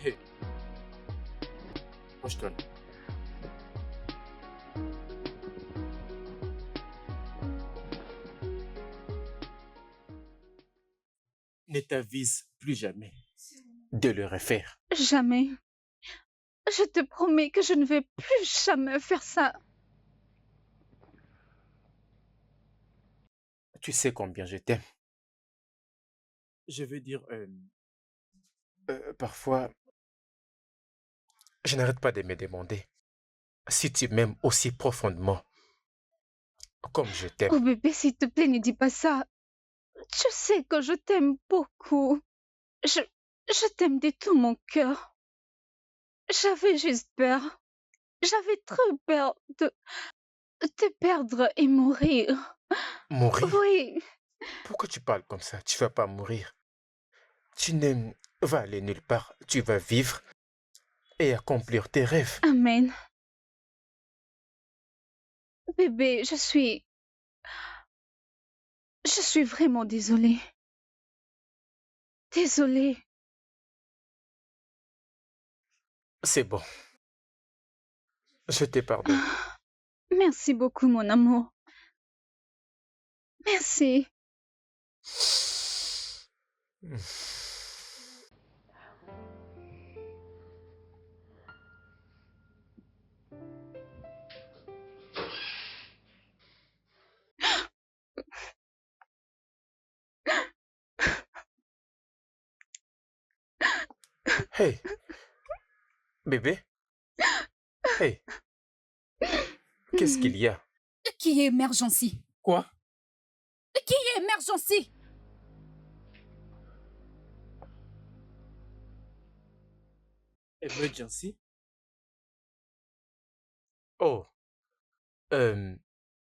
Hé. Washington. Ne t'avise plus jamais. De le refaire. Jamais. Je te promets que je ne vais plus jamais faire ça. Tu sais combien je t'aime. Je veux dire, Parfois, je n'arrête pas de me demander si tu m'aimes aussi profondément comme je t'aime. Oh bébé, s'il te plaît, ne dis pas ça. Tu sais que je t'aime beaucoup. Je t'aime de tout mon cœur. J'avais juste peur. J'avais trop peur de te perdre et mourir. Mourir? Oui, Pourquoi tu parles comme ça? Tu vas pas mourir. Tu ne vas aller nulle part. Tu vas vivre et accomplir tes rêves. amen. Bébé, Je suis vraiment désolée. Désolée. C'est bon. Je te pardonne. Merci beaucoup, mon amour. Merci. Hey, bébé. Hey, qu'est-ce qu'il y a? Qui est Emergency? Quoi? Qui est Emergency? Emergency? Oh,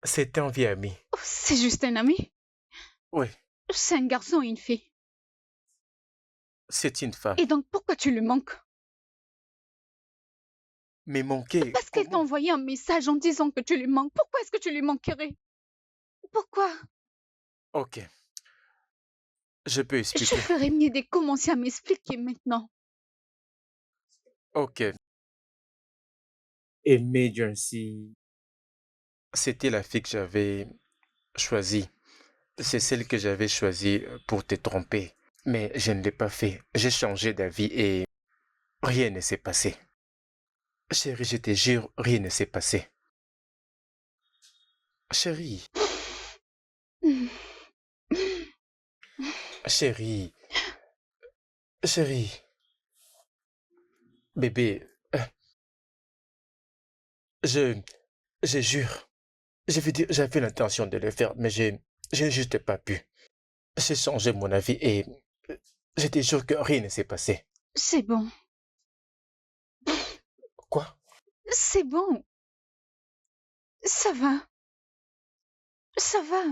c'est un vieil ami. Oh, c'est juste un ami. Oui, C'est un garçon et une fille. c'est une femme. Et donc, pourquoi tu lui manques? Mais manquer. Parce qu'elle t'a Comment? envoyé un message en disant que tu lui manques. Pourquoi est-ce que tu lui manquerais? Pourquoi? Ok, je peux Je expliquer. ferais mieux de commencer à m'expliquer maintenant. Ok, Emergency. c'était la fille que j'avais choisie. C'est celle que j'avais choisie pour te tromper. Mais je ne l'ai pas fait. J'ai changé d'avis et rien ne s'est passé. Chérie, je te jure, rien ne s'est passé. Chérie, chérie, chérie, bébé, je, je jure. Je veux dire, j'avais l'intention de le faire, mais je n'ai juste pas pu. J'ai changé mon avis et je te jure que rien ne s'est passé. C'est bon. Quoi? C'est bon. Ça va. Ça va.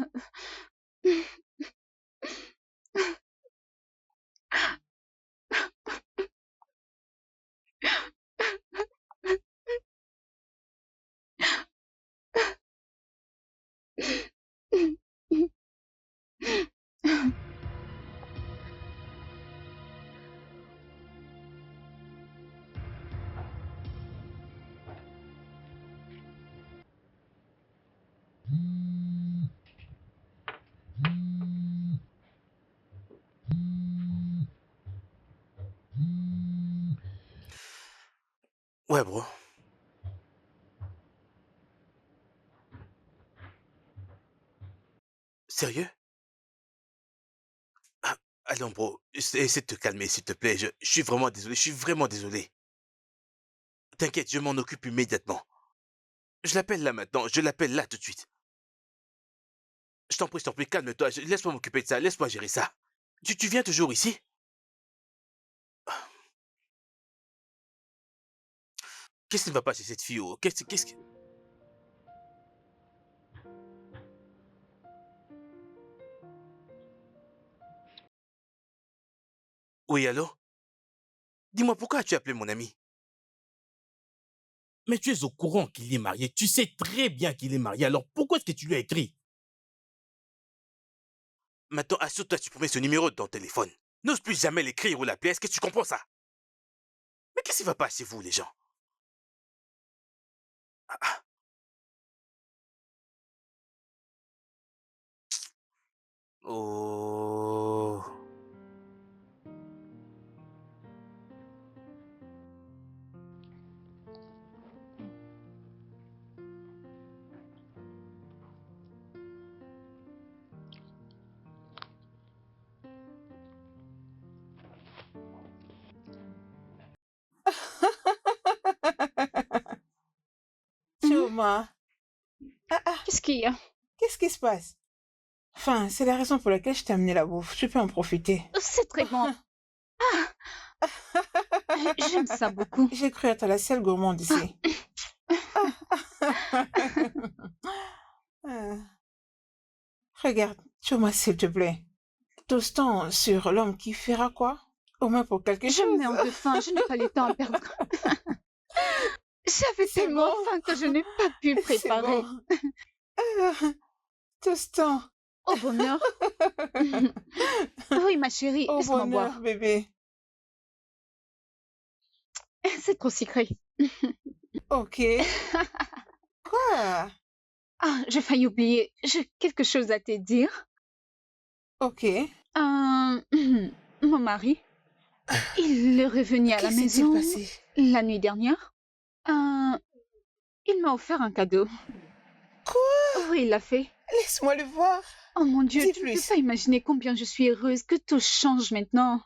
Ouais, bro. Sérieux? Ah, allons, bro. Essaie de te calmer, s'il te plaît. Je suis vraiment désolé. Je suis vraiment désolé. T'inquiète, je m'en occupe immédiatement. Je l'appelle là maintenant. Je l'appelle là tout de suite. Je t'en prie, calme-toi. Laisse-moi m'occuper de ça. Laisse-moi gérer ça. Tu viens toujours ici? Qu'est-ce qui ne va pas chez cette fille? Oh? Qu'est-ce qui... Oui, allô? Dis-moi, pourquoi as-tu appelé mon ami? Mais tu es au courant qu'il est marié. Tu sais très bien qu'il est marié. Alors pourquoi est-ce que tu lui as écrit? Maintenant, assure-toi de supprimer ce numéro de ton téléphone. N'ose plus jamais l'écrire ou l'appeler. Est-ce que tu comprends ça? Mais qu'est-ce qui va pas chez vous, les gens? Ah, ah. Oh. Chuma, Qu'est-ce qu'il y a? qu'est-ce qui se passe? Enfin, c'est la raison pour laquelle je t'ai amené la bouffe. Tu peux en profiter. C'est très bon. J'aime ça beaucoup. J'ai cru être la seule gourmande ici. Ah. Regarde, Chuma, s'il te plaît. Toaston sur l'homme qui fera quoi? Au moins pour quelque Je chose. me mets en faim, je n'ai pas le temps à perdre. J'avais C'est tellement bon. faim que je n'ai pas pu C'est préparer. bon. Toaston, Au bonheur. Oui, ma chérie, Au laisse-moi bonheur, boire. bébé. C'est trop sucré. Ok. Quoi? Ah, j'ai failli oublier. J'ai quelque chose à te dire. Ok. Mon mari, il est revenu à la Qu'est-ce qui s'est maison passé? la nuit dernière. Euh, il m'a offert un cadeau. Quoi? Oui, il l'a fait. Laisse-moi le voir. Oh mon Dieu, Dis tu ne peux plus. pas imaginer combien je suis heureuse que tout change maintenant.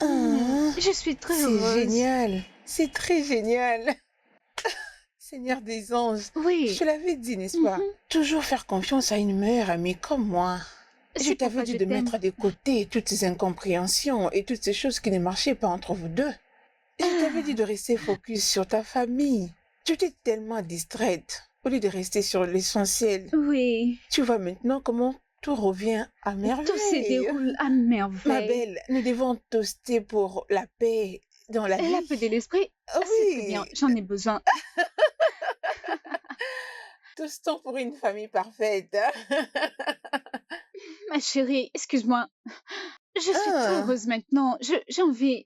Ah, Je suis très c'est heureuse. génial. C'est très génial. Seigneur des anges, je Oui, te l'avais dit, n'est-ce pas? Toujours faire confiance à une meilleure amie comme moi. Je c'est t'avais pourquoi dit je de t'aime. mettre de côté toutes ces incompréhensions et toutes ces choses qui ne marchaient pas entre vous deux. Je t'avais dit de rester focus sur ta famille. Tu étais tellement distraite au lieu de rester sur l'essentiel. Oui, Tu vois maintenant comment tout revient à tout se merveille. déroule à Ma merveille. belle, nous devons toaster pour la paix dans la La vie. paix de l'esprit, Ah c'est très bien, oui, j'en ai besoin. toastons pour une famille parfaite. Hein. Ma chérie, excuse-moi. Je suis très Ah, heureuse maintenant. J'ai envie.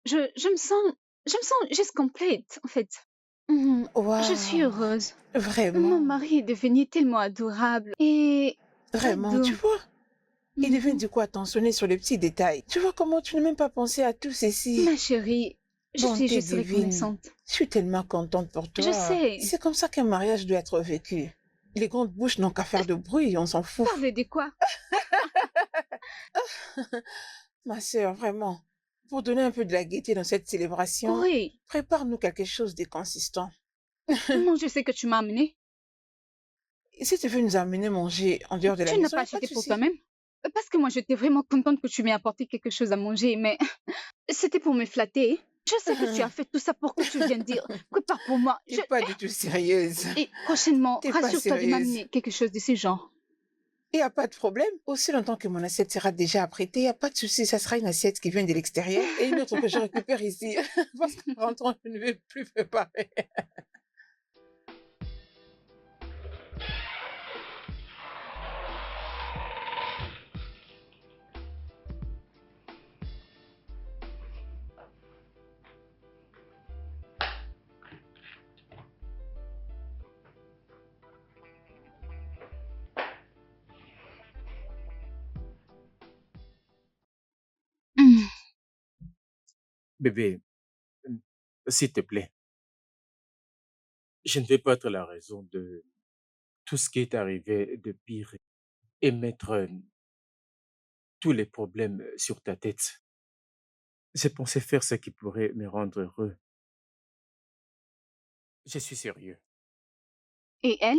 Je me sens juste complète, en fait. Je suis waouh, heureuse. Mon vraiment, mari est devenu tellement adorable et très vraiment, tu doux. vois, il devient Mhm. du coup attentionné sur les petits détails. Tu vois comment tu n'as même pas pensé à tout ceci. Ma chérie, je suis Bonté juste divine, reconnaissante. je suis tellement contente pour Je toi. sais. C'est comme ça qu'un mariage doit être vécu. Les grandes bouches n'ont qu'à faire de bruit, on s'en fout. Parler de quoi? Ma sœur, vraiment, pour donner un peu de la gaieté dans cette célébration, Oui. prépare-nous quelque chose de consistant. Moi, je sais que tu m'as amené. Et si tu veux nous amener manger en dehors de la Tu n'as maison, pas y a pas de acheté pour souci. toi-même? Parce que moi, j'étais vraiment contente que tu m'aies apporté quelque chose à manger, mais c'était pour me flatter. Je sais que tu as fait tout ça pour que tu viennes dire, prépare pour moi. T'es pas du tout sérieuse. Et prochainement, T'es pas rassure-toi de sérieuse. m'amener quelque chose de ce genre. Il n'y a pas de problème. Aussi longtemps que mon assiette sera déjà apprêtée, il n'y a pas de souci. Ça sera une assiette qui vient de l'extérieur et une autre que je récupère ici. Parce qu'en rentrant, je ne vais plus préparer. Hmm. Bébé, s'il te plaît, je ne vais pas être la raison de tout ce qui est arrivé de pire et mettre tous les problèmes sur ta tête. J'ai pensé faire ce qui pourrait me rendre heureux. Je suis sérieux. Et elle?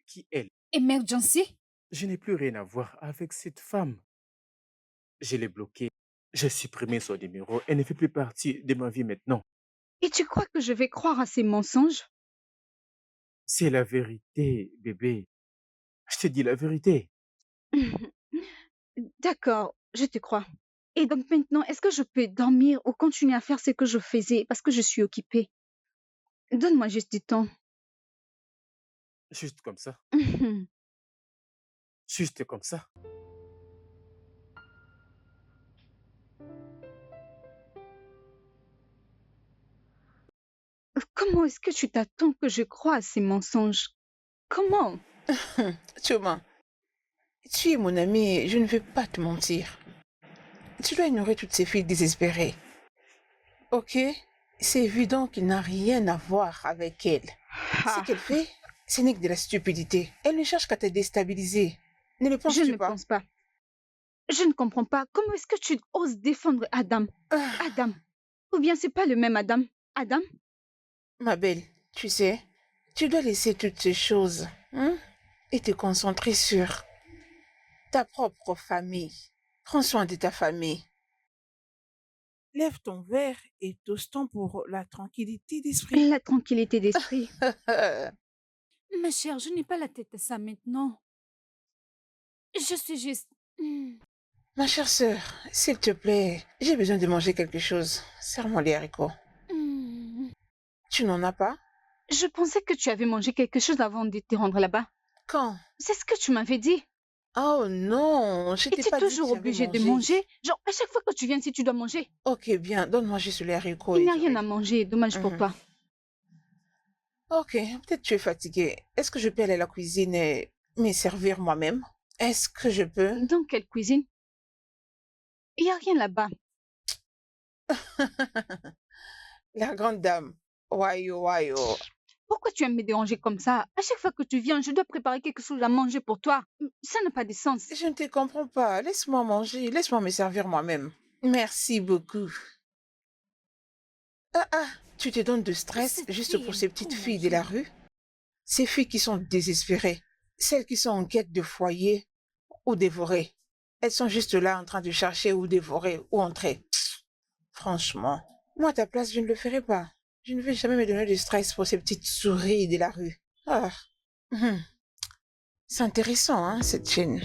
Qui elle? Emergency? Je n'ai plus rien à voir avec cette femme. Je l'ai bloquée. J'ai supprimé son numéro. Elle ne fait plus partie de ma vie maintenant. Et tu crois que je vais croire à ces mensonges? C'est la vérité, bébé. Je te dis la vérité. D'accord, je te crois. Et donc maintenant, est-ce que je peux dormir ou continuer à faire ce que je faisais parce que je suis occupée? Donne-moi juste du temps. Juste comme ça. Juste comme ça. Comment est-ce que tu t'attends que je croie à ces mensonges? Comment? Chuma, tu es mon ami et je ne vais pas te mentir. Tu dois ignorer toutes ces filles désespérées. Ok? C'est évident qu'il n'a rien à voir avec elle. Ce Ah, qu'elle fait, ce n'est que de la stupidité. Elle ne cherche qu'à te déstabiliser. Ne le je penses-tu ne pas? pense pas. Je ne comprends pas. Comment est-ce que tu oses défendre Adam? Ah, Adam. Ou bien c'est pas le même Adam? Adam? ma belle, tu sais, tu dois laisser toutes ces choses, hein, et te concentrer sur ta propre famille. Prends soin de ta famille. Lève ton verre et toastons pour la tranquillité d'esprit. La tranquillité d'esprit. Ma chère, je n'ai pas la tête à ça maintenant. Je suis juste... Ma chère sœur, s'il te plaît, j'ai besoin de manger quelque chose. Serre-moi les haricots. Hmm. Tu n'en as pas? Je pensais que tu avais mangé quelque chose avant de te rendre là-bas. Quand? C'est ce que tu m'avais dit. Oh non, je Et t'ai tu es pas dit que toujours j'avais obligé de mangé. manger. Genre, à chaque fois que tu viens ici, tu dois manger. Ok, bien, donne-moi juste les haricots Il et n'y a du rien à riz. manger. Dommage pour Mhm. toi. Ok, peut-être tu es fatigué. Est-ce que je peux aller à la cuisine et me servir moi-même? Est-ce que je peux? Dans quelle cuisine? Il n'y a rien là-bas. La grande dame. Wayo, wayo. Pourquoi tu aimes me déranger comme ça? À chaque fois que tu viens, je dois préparer quelque chose à manger pour toi. Ça n'a pas de sens. Je ne te comprends pas. Laisse-moi manger. Laisse-moi me servir moi-même. Merci beaucoup. Ah ah, tu te donnes de stress Cette juste fille pour aime ces trop petites filles de la manger. rue? Ces filles qui sont désespérées. Celles qui sont en quête de foyer ou dévorées. Elles sont juste là en train de chercher ou dévorer ou entrer. Franchement, moi à ta place, je ne le ferais pas. Je ne vais jamais me donner de stress pour ces petites souris de la rue. Ah, hum. C'est intéressant, hein, cette chaîne.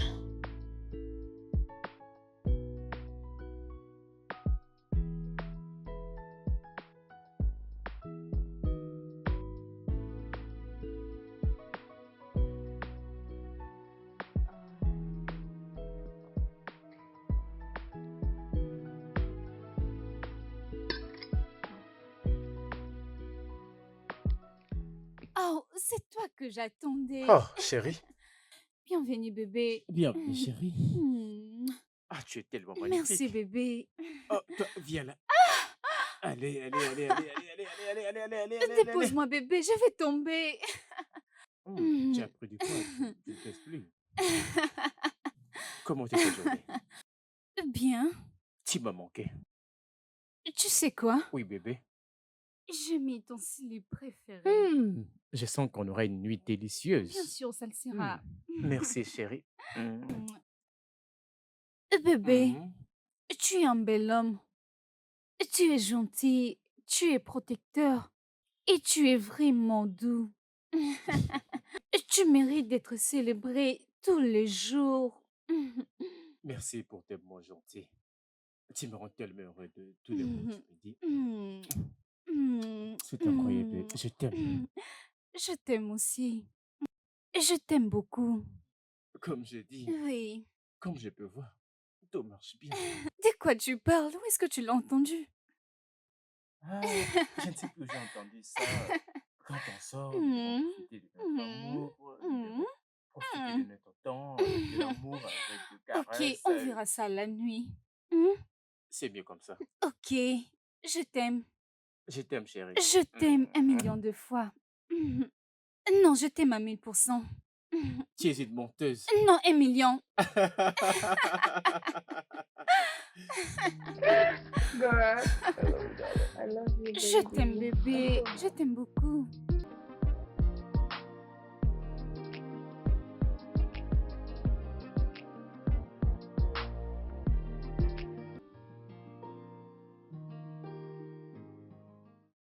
Oh, c'est toi que j'attendais. Oh, chérie. Bienvenue, bébé. Bienvenue, chérie. Hmm. Ah, tu es tellement Merci, magnifique. bébé. Oh, toi, viens là. Allez, allez, allez, allez, allez, allez, allez, allez, allez, allez, allez, allez, allez. Dépose-moi, bébé, je vais tomber. Tu as pris du poids, tu ne pèses plus. Comment était ta journée? Bien. Tu m'as manqué. Tu sais quoi? Oui, bébé. J'ai mis ton slip préféré. Je sens qu'on aura une nuit Bien délicieuse. sûr, ça le sera. Merci, chérie. Bébé, Mhm. tu es un bel homme. Tu es gentil, tu es protecteur et tu es vraiment doux. Tu mérites d'être célébré tous les jours. Merci pour tes mots gentils. Tu me rends tellement heureux de tous les mots que tu me dis. C'est incroyable. Je t'aime. Je t'aime aussi. Je t'aime beaucoup. Comme je dis, Oui. comme je peux voir, tout marche bien. De quoi tu parles? Où est-ce que tu l'as entendu? Ah, je ne sais plus où j'ai entendu ça. Quand on sort, nous devons profiter de notre amour, nous devons profiter de notre temps, de l'amour avec des Ok, caresses. on verra ça la nuit. C'est mieux comme ça. Ok, je t'aime. Je t'aime, chérie. Je t'aime 1 million de fois. Non, je t'aime à 1000%. Tu es une menteuse. Non, 1 million. God, I love you, Je t'aime, baby. bébé. Je t'aime beaucoup.